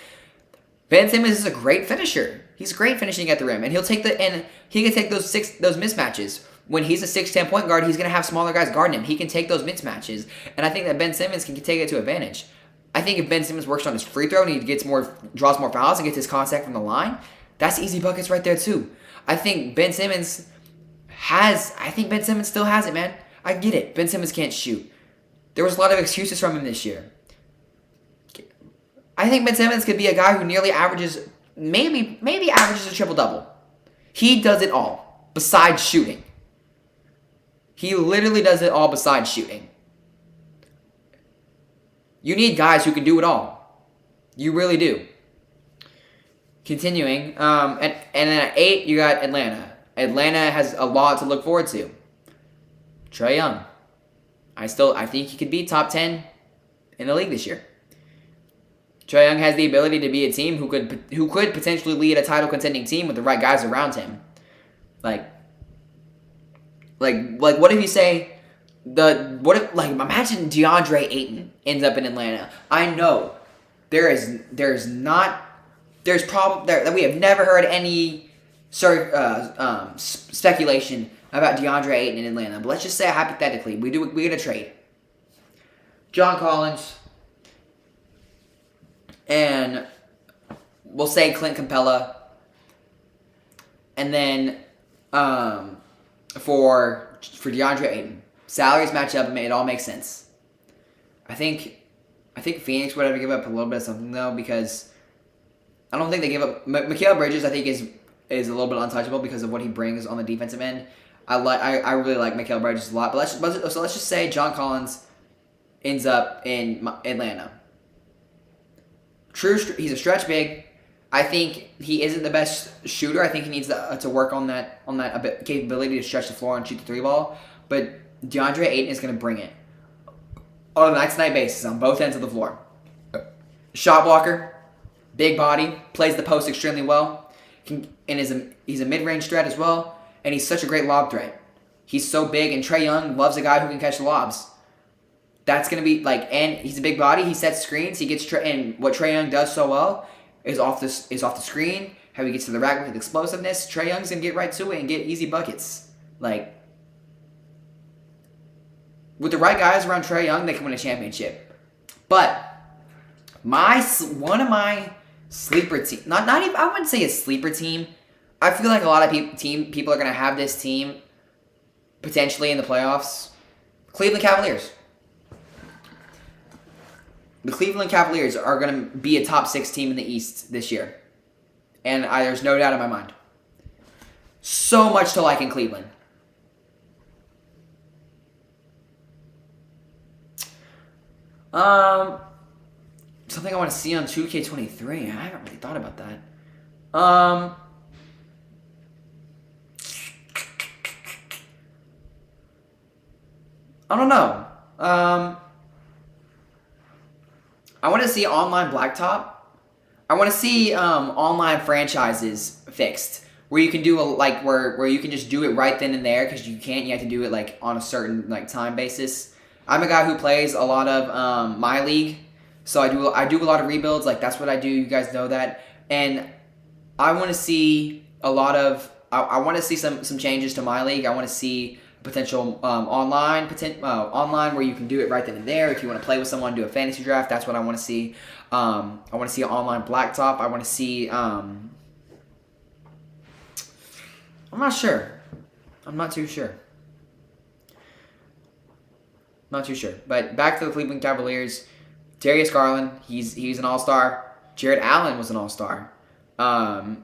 Speaker 1: Ben Simmons is a great finisher. He's great finishing at the rim, and he can take those mismatches. When he's a 6'10" point guard, he's going to have smaller guys guarding him. He can take those mismatches, and I think that Ben Simmons can take it to advantage. I think if Ben Simmons works on his free throw and he draws more fouls and gets his contact from the line, that's easy buckets right there too. I think Ben Simmons I think Ben Simmons still has it, man. I get it. Ben Simmons can't shoot. There was a lot of excuses from him this year. I think Ben Simmons could be a guy who nearly averages, maybe averages a triple-double. He does it all, besides shooting. He literally does it all besides shooting. You need guys who can do it all. You really do. Continuing, and then at 8, you got Atlanta. Atlanta has a lot to look forward to. Trae Young. I think he could be top 10 in the league this year. Trae Young has the ability to be a team who could potentially lead a title contending team with the right guys around him. Like what if you say imagine DeAndre Ayton ends up in Atlanta. I know there's that we have never heard any speculation about DeAndre Ayton in Atlanta. But let's just say hypothetically we get a trade. John Collins and we'll say Clint Capella, and then for DeAndre Ayton, salaries match up and it all makes sense. I think Phoenix would have to give up a little bit of something though, because I don't think they give up. Mikal Bridges, I think is a little bit untouchable because of what he brings on the defensive end. I really like Mikal Bridges a lot, but let's just say John Collins ends up in Atlanta. He's a stretch big. I think he isn't the best shooter. I think he needs to work on that capability to stretch the floor and shoot the 3-ball. But DeAndre Ayton is going to bring it on a night-to-night basis on both ends of the floor. Shot blocker, big body, plays the post extremely well, he's a mid-range threat as well, and he's such a great lob threat. He's so big, and Trae Young loves a guy who can catch the lobs. That's going to be and he's a big body. He sets screens. And what Trae Young does so well is off the screen. How he gets to the rack with explosiveness. Trae Young's going to get right to it and get easy buckets. With the right guys around Trae Young, they can win a championship. But one of my sleeper team, not even, I wouldn't say a sleeper team. I feel like a lot of people are going to have this team potentially in the playoffs. Cleveland Cavaliers. The Cleveland Cavaliers are going to be a top 6 team in the East this year. And there's no doubt in my mind. So much to like in Cleveland. Something I want to see on 2K23. I haven't really thought about that. I don't know. I want to see online blacktop. I want to see online franchises fixed, where you can do where you can just do it right then and there, because you have to do it on a certain time basis. I'm a guy who plays a lot of my league, so I do a lot of rebuilds. That's what I do. You guys know that, and I want to see a lot of. I want to see some changes to my league. I want to see potential online where you can do it right then and there. If you want to play with someone, do a fantasy draft. That's what I want to see. I want to see online blacktop. I want to see. I'm not sure. I'm not too sure. Not too sure. But back to the Cleveland Cavaliers. Darius Garland, he's an all-star. Jared Allen was an all-star. And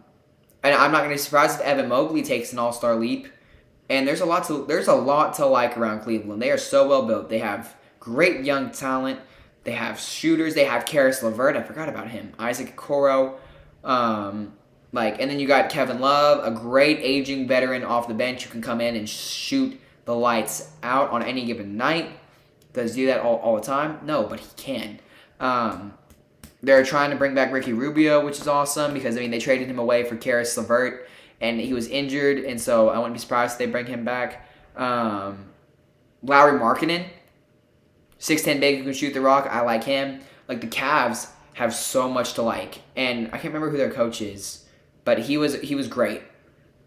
Speaker 1: I'm not going to be surprised if Evan Mobley takes an all-star leap. And there's a lot to like around Cleveland. They are so well built. They have great young talent. They have shooters. They have Karis LeVert. I forgot about him. Isaac Okoro. And then you got Kevin Love, a great aging veteran off the bench who can come in and shoot the lights out on any given night. Does he do that all the time? No, but he can. They're trying to bring back Ricky Rubio, which is awesome because, they traded him away for Karis LeVert, and he was injured, and so I wouldn't be surprised if they bring him back. Lauri Markkanen, 6'10" big who can shoot the rock. I like him. The Cavs have so much to like, and I can't remember who their coach is, but he was great.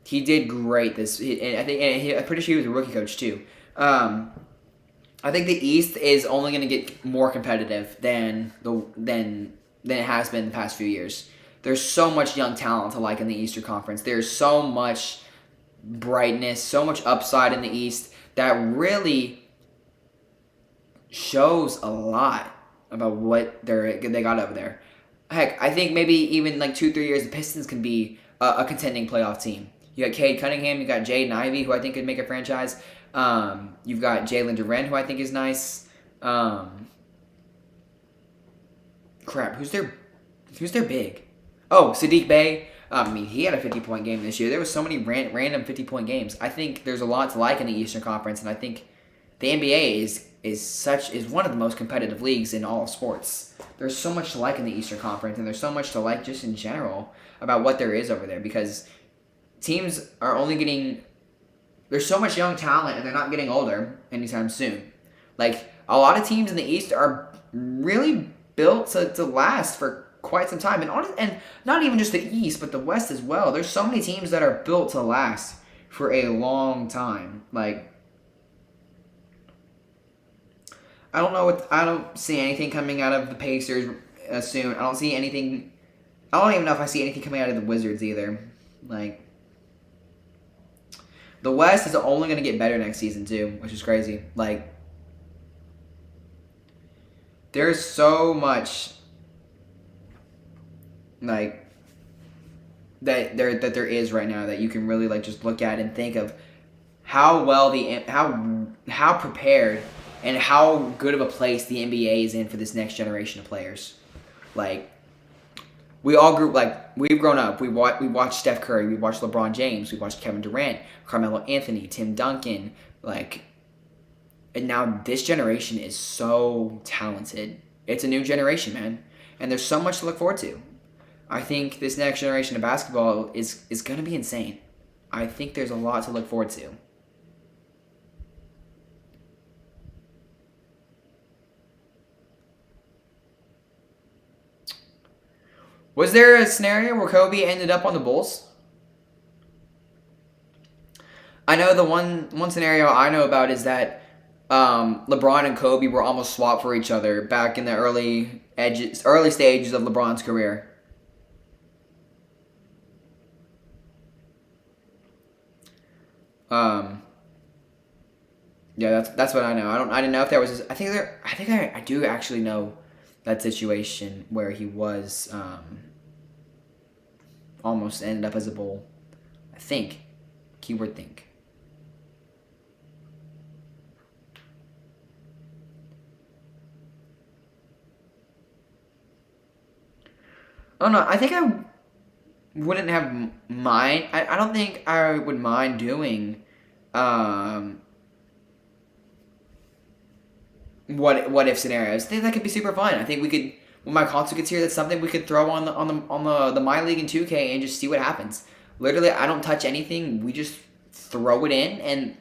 Speaker 1: He did great I'm pretty sure he was a rookie coach too. I think the East is only going to get more competitive than it has been the past few years. There's so much young talent to like in the Eastern Conference. There's so much brightness, so much upside in the East that really shows a lot about what they got over there. Heck, I think maybe even like 2-3 years, the Pistons can be a contending playoff team. You got Cade Cunningham, you got Jaden Ivey, who I think could make a franchise. You've got Jalen Duren, who I think is nice. Crap, who's their big? Oh, Sadiq Bey. I mean, he had a 50-point game this year. There was so many random 50-point games. I think there's a lot to like in the Eastern Conference, and I think the NBA is one of the most competitive leagues in all of sports. There's so much to like in the Eastern Conference, and there's so much to like just in general about what there is over there because teams are only getting. There's so much young talent, and they're not getting older anytime soon. Like a lot of teams in the East are really built to last for quite some time, and not even just the East, but the West as well. There's so many teams that are built to last for a long time. Like I don't see anything coming out of the Pacers soon. I don't even know if I see anything coming out of the Wizards either. Like the West is only going to get better next season too, which is crazy. Like there's so much like that there is right now that you can really like just look at and think of how well how prepared and how good of a place the NBA is in for this next generation of players. Like we all grew we've grown up. We watched Steph Curry, we watched LeBron James, we watched Kevin Durant, Carmelo Anthony, Tim Duncan, and now this generation is so talented. It's a new generation, man, and there's so much to look forward to. I think this next generation of basketball is going to be insane. I think there's a lot to look forward to. Was there a scenario where Kobe ended up on the Bulls? I know the one scenario I know about is that LeBron and Kobe were almost swapped for each other back in the early stages of LeBron's career. Yeah, that's what I know. I didn't know if there was. I do actually know that situation where he was almost ended up as a Bull. I think. Keyword think. Oh no, I think I wouldn't have mind. I don't think I would mind doing what if scenarios. I think that could be super fun. I think we could when my console gets here, that's something we could throw on the My League and 2K and just see what happens. Literally, I don't touch anything. We just throw it in, and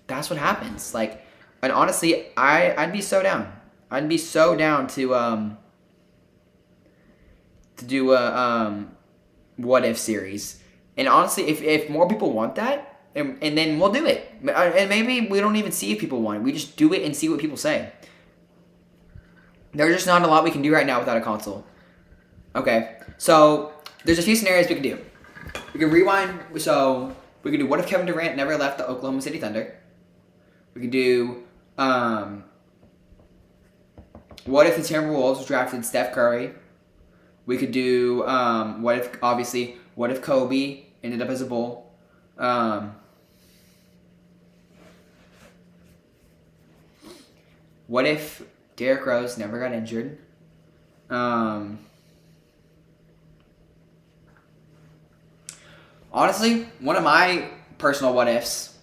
Speaker 1: that's what happens. Like, and honestly, I'd be so down. I'd be so down to do a what if series. And honestly, if more people want that, and then we'll do it. And maybe we don't even see if people want it. We just do it and see what people say. There's just not a lot we can do right now without a console. Okay, so there's a few scenarios we can do. We can rewind. So we can do what if Kevin Durant never left the Oklahoma City Thunder. We can do what if the Timberwolves drafted Steph Curry. We could do what if Kobe ended up as a Bull. What if Derrick Rose never got injured? Honestly, one of my personal what ifs.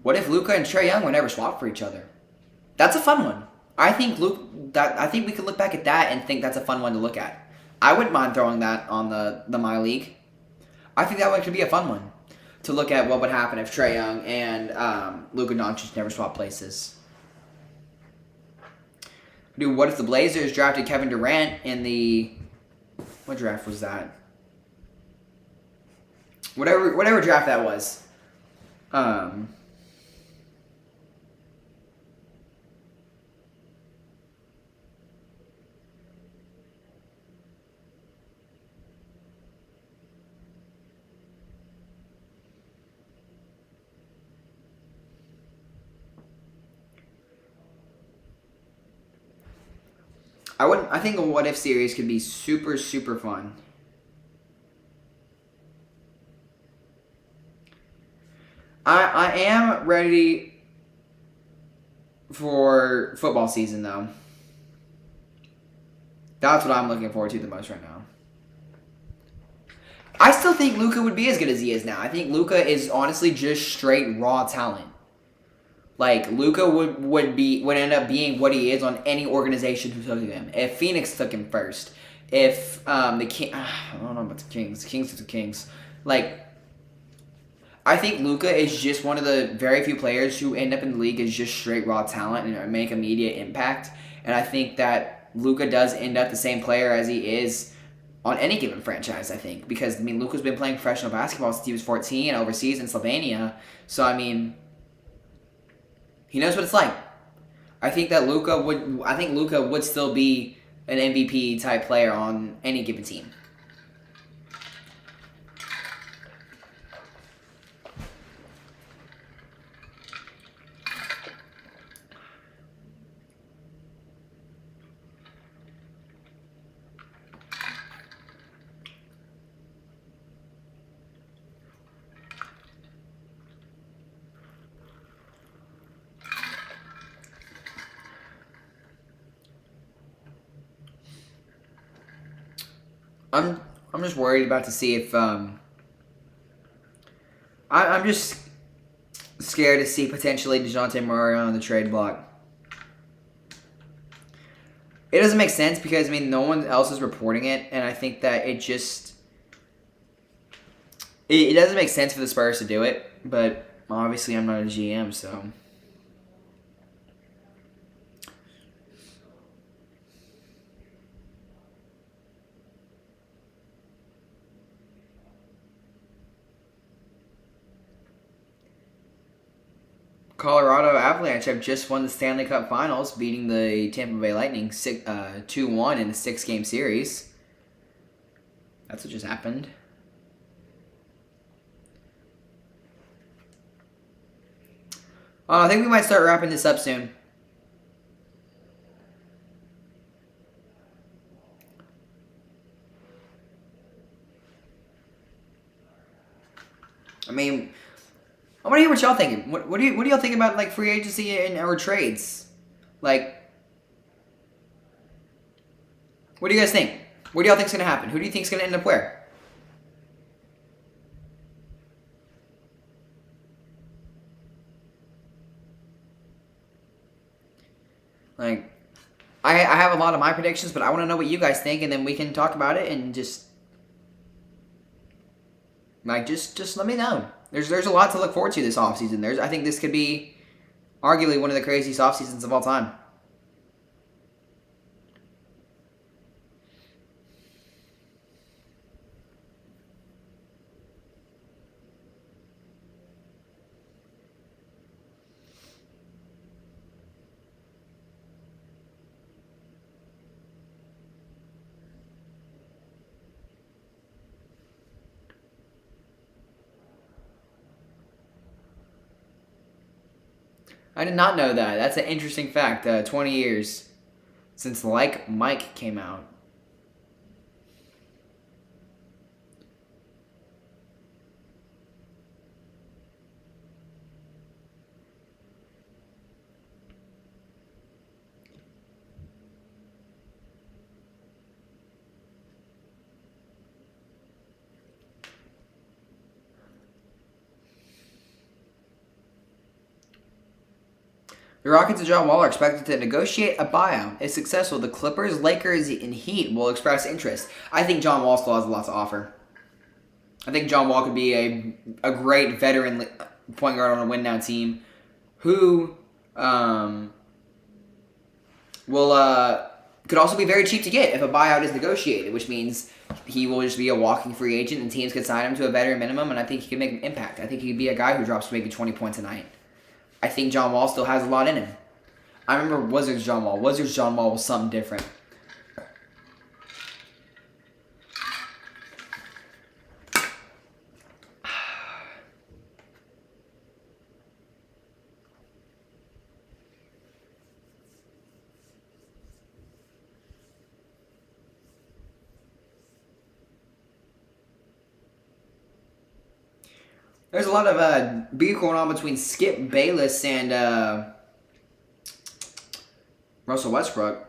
Speaker 1: What if Luka and Trae Young were never swapped for each other? That's a fun one. I think we could look back at that and think that's a fun one to look at. I wouldn't mind throwing that on the My League. I think that one could be a fun one to look at what would happen if Trae Young and Luka Doncic never swapped places. Dude, what if the Blazers drafted Kevin Durant in the... What draft was that? Whatever draft that was. I wouldn't. I think a what if series could be super super fun. I am ready for football season though. That's what I'm looking forward to the most right now. I still think Luka would be as good as he is now. I think Luka is honestly just straight raw talent. Like Luka would end up being what he is on any organization who took him. If Phoenix took him first, if the King, I don't know about the Kings. The Kings took the Kings. Like I think Luka is just one of the very few players who end up in the league as just straight raw talent and make immediate impact. And I think that Luka does end up the same player as he is on any given franchise, I think. Because, I mean, Luka's been playing professional basketball since he was 14 overseas in Slovenia. So, I mean, he knows what it's like. I think Luka would still be an MVP type player on any given team. I'm just worried about to see if I'm just scared to see potentially DeJounte Murray on the trade block. It doesn't make sense because I mean no one else is reporting it, and I think that it doesn't make sense for the Spurs to do it. But obviously I'm not a GM, so. Colorado Avalanche have just won the Stanley Cup Finals, beating the Tampa Bay Lightning 2-1 in a 6-game series. That's what just happened. I think we might start wrapping this up soon. I mean, I want to hear what y'all thinking. What do y'all think about like free agency and or trades? Like, what do you guys think? What do y'all think's gonna happen? Who do you think's gonna end up where? Like, I have a lot of my predictions, but I want to know what you guys think, and then we can talk about it and just let me know. There's a lot to look forward to this offseason. I think this could be arguably one of the craziest off seasons of all time. I did not know that. That's an interesting fact. 20 years since Like Mike came out. The Rockets and John Wall are expected to negotiate a buyout. If successful, the Clippers, Lakers, and Heat will express interest. I think John Wall still has a lot to offer. I think John Wall could be a great veteran point guard on a win-now team who could also be very cheap to get if a buyout is negotiated, which means he will just be a walking free agent and teams could sign him to a veteran minimum, and I think he could make an impact. I think he could be a guy who drops maybe 20 points a night. I think John Wall still has a lot in him. I remember Wizards John Wall. Wizards John Wall was something different. There's a lot of beef going on between Skip Bayless and Russell Westbrook.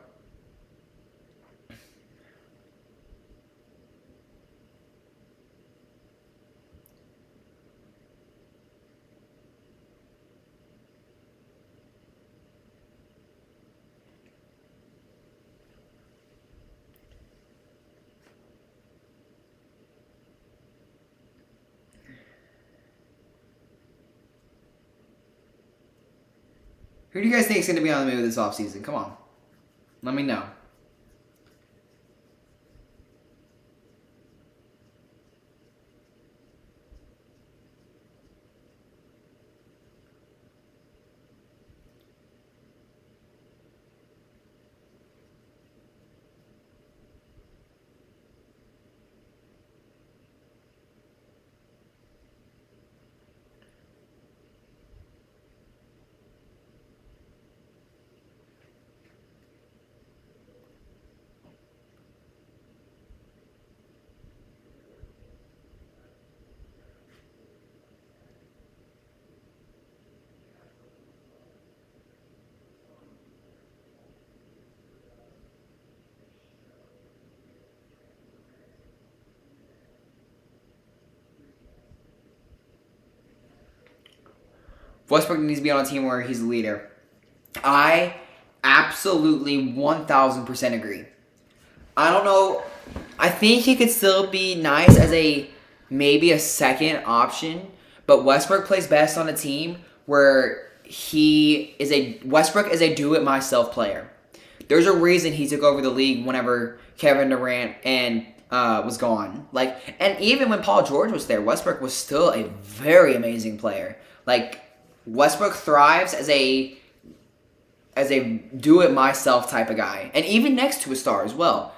Speaker 1: Who do you guys think is going to be on the move this offseason? Come on. Let me know. Westbrook needs to be on a team where he's the leader. I absolutely 1000% agree. I don't know. I think he could still be nice as maybe a second option, but Westbrook plays best on a team where Westbrook is a do-it-myself player. There's a reason he took over the league whenever Kevin Durant and was gone. And even when Paul George was there, Westbrook was still a very amazing player. Westbrook thrives as a do-it-myself type of guy, and even next to a star as well.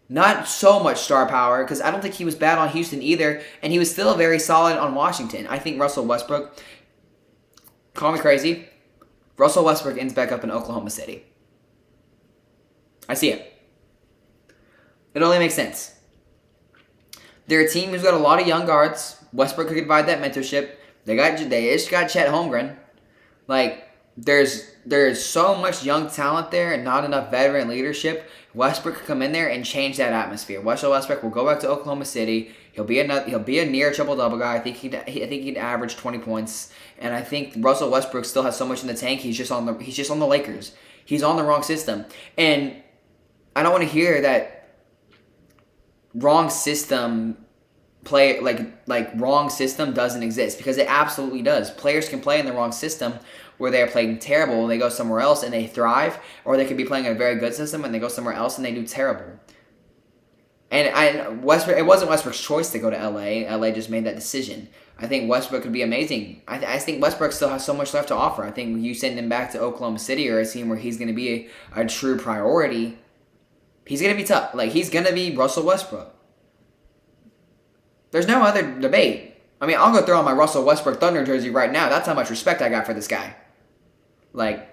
Speaker 1: Not so much star power, because I don't think he was bad on Houston either, and he was still very solid on Washington. I think Russell Westbrook, call me crazy, Russell Westbrook ends back up in Oklahoma City. I see it. It only makes sense. They're a team who's got a lot of young guards. Westbrook could provide that mentorship. They just got Chet Holmgren. There's so much young talent there and not enough veteran leadership. Westbrook could come in there and change that atmosphere. Russell Westbrook will go back to Oklahoma City. He'll be a near triple double guy. I think he'd average 20 points. And I think Russell Westbrook still has so much in the tank. He's just on the Lakers. He's on the wrong system. And I don't want to hear that wrong system wrong system doesn't exist, because it absolutely does. Players can play in the wrong system where they're playing terrible and they go somewhere else and they thrive, or they could be playing a very good system and they go somewhere else and they do terrible. And it wasn't Westbrook's choice to go to LA. LA just made that decision. I think Westbrook could be amazing. I think Westbrook still has so much left to offer. I think you send him back to Oklahoma City or a team where he's going to be a true priority, he's going to be tough. He's going to be Russell Westbrook. There's no other debate. I mean, I'll go throw on my Russell Westbrook Thunder jersey right now. That's how much respect I got for this guy. I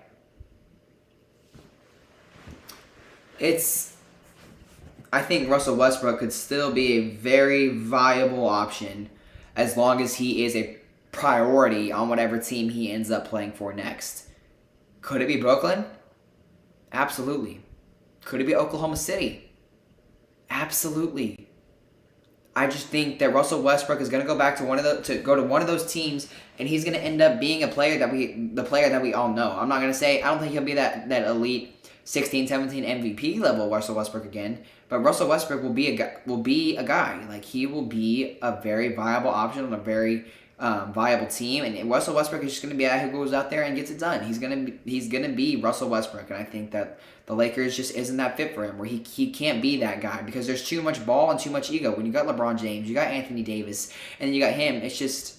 Speaker 1: think Russell Westbrook could still be a very viable option as long as he is a priority on whatever team he ends up playing for next. Could it be Brooklyn? Absolutely. Could it be Oklahoma City? Absolutely. I just think that Russell Westbrook is going to go back to one of those teams, and he's going to end up being the player that we all know. I'm not going to say I don't think he'll be that elite 16, 17 MVP level Russell Westbrook again, but Russell Westbrook will be a guy. He will be a very viable option on a very viable team, and Russell Westbrook is just going to be a guy who goes out there and gets it done. He's gonna be Russell Westbrook, and I think that the Lakers just isn't that fit for him, where he can't be that guy because there's too much ball and too much ego. When you got LeBron James, you got Anthony Davis, and then you got him, it's just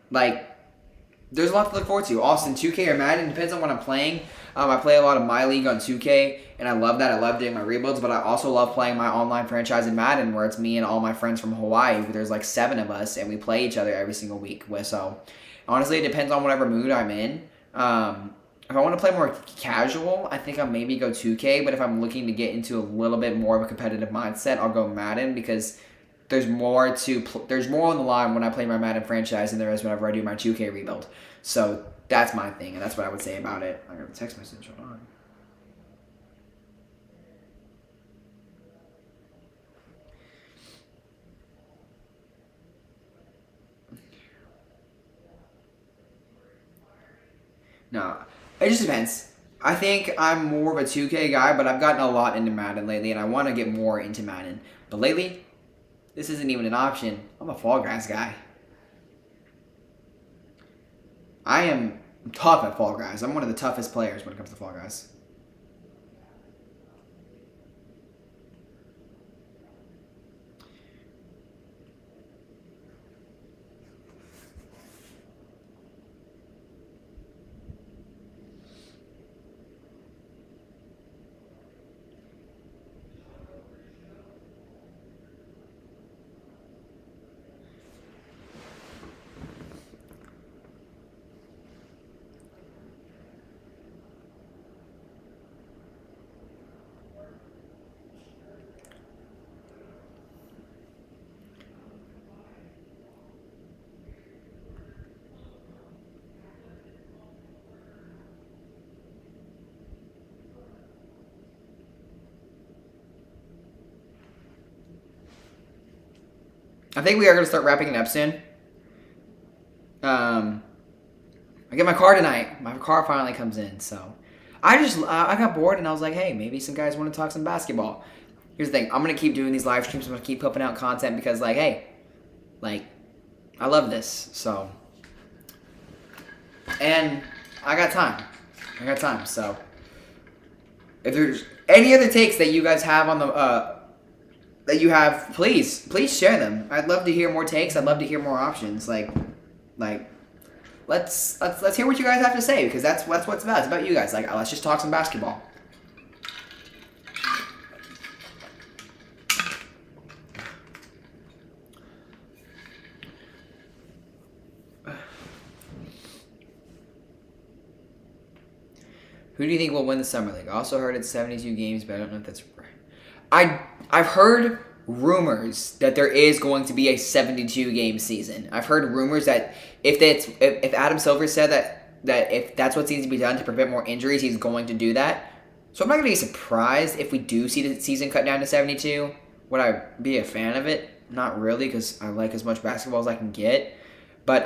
Speaker 1: there's a lot to look forward to. Austin, 2K or Madden, depends on what I'm playing. I play a lot of My League on 2K, and I love that. I love doing my rebuilds, but I also love playing my online franchise in Madden, where it's me and all my friends from Hawaii. There's 7 of us, and we play each other every single week. So, honestly, it depends on whatever mood I'm in. If I want to play more casual, I think I'll maybe go 2K, but if I'm looking to get into a little bit more of a competitive mindset, I'll go Madden, because there's more on the line when I play my Madden franchise than there is whenever I do my 2K rebuild. So that's my thing, and that's what I would say about it. I got a text message. Hold on. No, it just depends. I think I'm more of a 2K guy, but I've gotten a lot into Madden lately, and I want to get more into Madden. But lately, this isn't even an option. I'm a Fall Guys guy. I am tough at Fall Guys. I'm one of the toughest players when it comes to Fall Guys. I think we are going to start wrapping it up soon. I get my car tonight. My car finally comes in, so I got bored and I was like, hey, maybe some guys want to talk some basketball. Here's the thing: I'm gonna keep doing these live streams. I'm gonna keep pumping out content because, like, hey, like, I love this. So, and I got time. So, if there's any other takes that you guys have on the that you have, please share them. I'd love to hear more takes. I'd love to hear more options. Like let's hear what you guys have to say, because that's what's about. It's about you guys. Like, let's just talk some basketball. Who do you think will win the summer league? I also heard it's 72 games, but I don't know if that's right. I've heard rumors that there is going to be a 72 game season. I've heard rumors that if Adam Silver said that if that's what needs to be done to prevent more injuries, he's going to do that. So I'm not going to be surprised if we do see the season cut down to 72. Would I be a fan of it? Not really, because I like as much basketball as I can get. But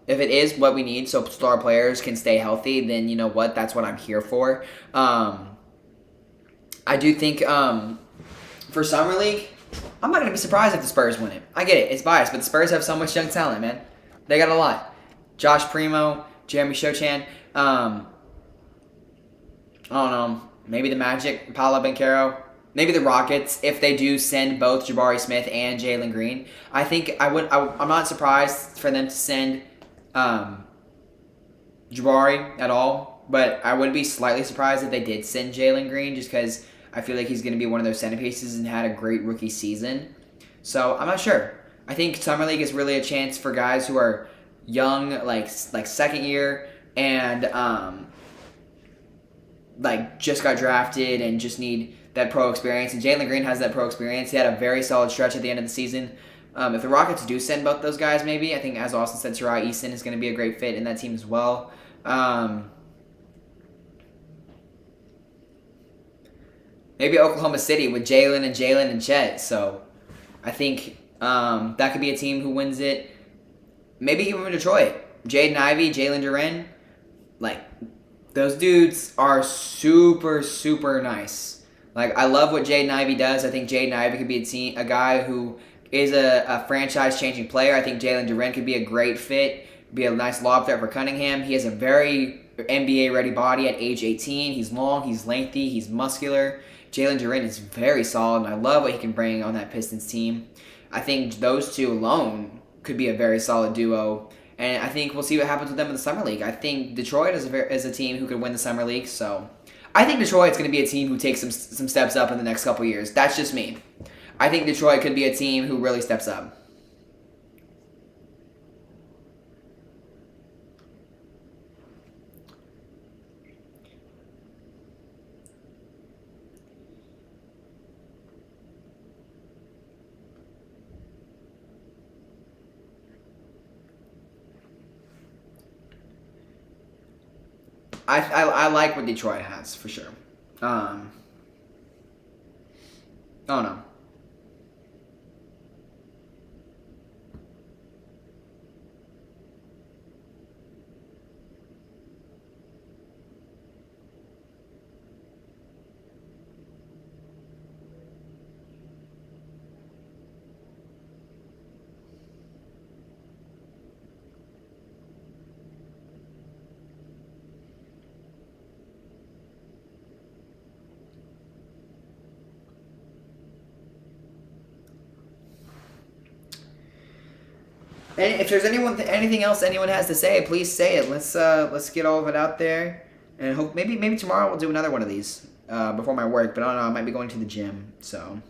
Speaker 1: if it is what we need so star players can stay healthy, then you know what? That's what I'm here for. I do think for Summer League, I'm not going to be surprised if the Spurs win it. I get it. It's biased, but the Spurs have so much young talent, man. They got a lot. Josh Primo, Jeremy Shochan. I don't know. Maybe the Magic, Paolo Banchero. Maybe the Rockets, if they do send both Jabari Smith and Jalen Green. I think I'm not surprised for them to send Jabari at all, but I would be slightly surprised if they did send Jalen Green, just because I feel like he's going to be one of those centerpieces and had a great rookie season. So I'm not sure. I think Summer League is really a chance for guys who are young, like second year, and like just got drafted and just need that pro experience. And Jalen Green has that pro experience. He had a very solid stretch at the end of the season. If the Rockets do send both those guys, maybe, I think, as Austin said, Tari Eason is going to be a great fit in that team as well. Maybe Oklahoma City with Jalen and Chet. So I think that could be a team who wins it. Maybe even Detroit. Jaden Ivey, Jalen Duren. Like, those dudes are super, super nice. Like, I love what Jaden Ivey does. I think Jaden Ivey could be a guy who is a franchise-changing player. I think Jalen Duren could be a great fit, be a nice lob threat for Cunningham. He has a very NBA-ready body at age 18. He's long, he's lengthy, he's muscular. Jalen Duren is very solid, and I love what he can bring on that Pistons team. I think those two alone could be a very solid duo, and I think we'll see what happens with them in the Summer League. I think Detroit is a team who could win the Summer League, so I think Detroit's going to be a team who takes some steps up in the next couple years. That's just me. I think Detroit could be a team who really steps up. I like what Detroit has for sure. Oh no. And if there's anything else anyone has to say, please say it. Let's get all of it out there, and hope maybe tomorrow we'll do another one of these before my work. But I don't know. I might be going to the gym, so.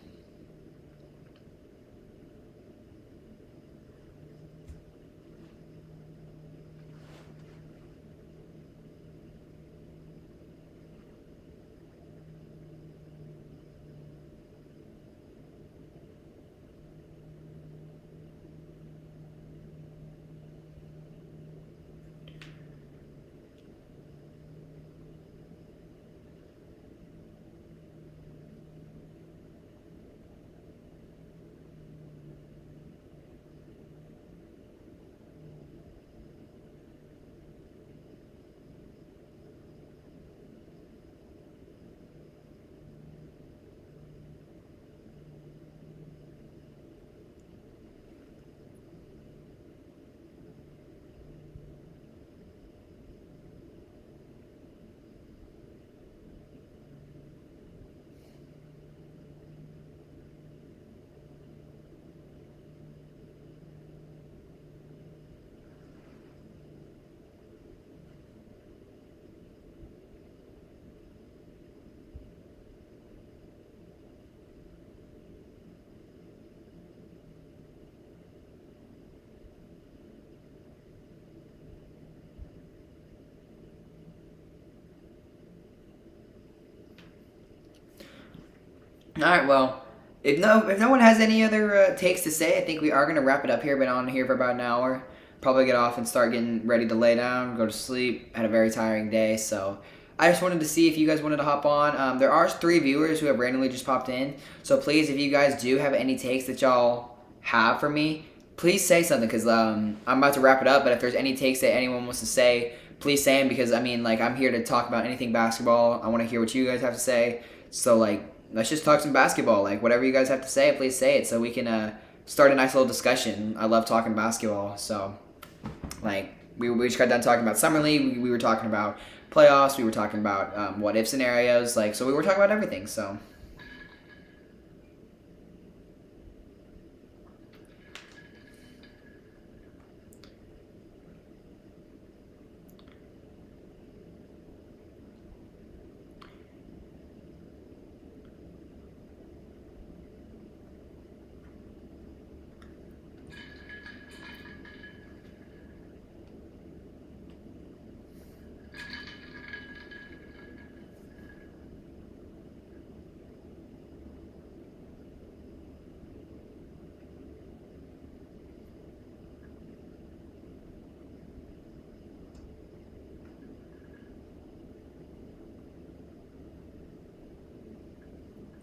Speaker 1: All right, well, if no one has any other takes to say, I think we are gonna wrap it up here. Been on here for about an hour. Probably get off and start getting ready to lay down, go to sleep. Had a very tiring day, so I just wanted to see if you guys wanted to hop on. There are 3 viewers who have randomly just popped in, so please, if you guys do have any takes that y'all have for me, please say something, because I'm about to wrap it up. But if there's any takes that anyone wants to say, please say them, because I mean, like, I'm here to talk about anything basketball. I want to hear what you guys have to say. So like, let's just talk some basketball. Like, whatever you guys have to say, please say it, so we can start a nice little discussion. I love talking basketball. So, like, we just got done talking about Summer League. We were talking about playoffs. We were talking about what if scenarios. Like, so we were talking about everything. So.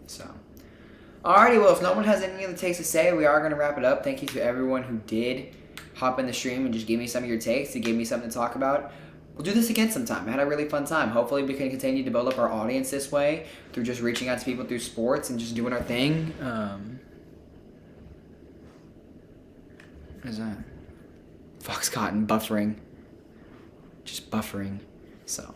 Speaker 1: So, alrighty, well, if no one has any other takes to say, we are going to wrap it up. Thank you to everyone who did hop in the stream and just give me some of your takes, to give me something to talk about. We'll do this again sometime. I had a really fun time. Hopefully we can continue to build up our audience this way through just reaching out to people through sports and just doing our thing. What is that? Fox Cotton buffering. Just buffering. So,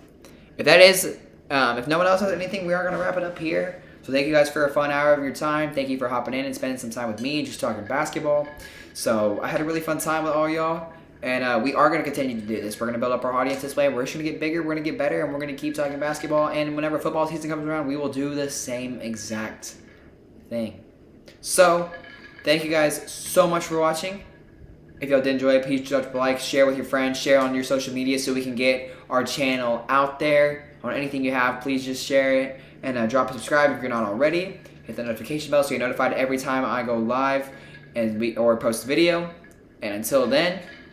Speaker 1: if that is, if no one else has anything, we are going to wrap it up here. So thank you guys for a fun hour of your time. Thank you for hopping in and spending some time with me, just talking basketball. So I had a really fun time with all y'all. And we are going to continue to do this. We're going to build up our audience this way. We're just going to get bigger. We're going to get better. And we're going to keep talking basketball. And whenever football season comes around, we will do the same exact thing. So thank you guys so much for watching. If y'all did enjoy it, please drop a like, share with your friends, share on your social media so we can get our channel out there. On anything you have, please just share it. And drop a subscribe if you're not already. Hit the notification bell so you're notified every time I go live or post a video. And until then,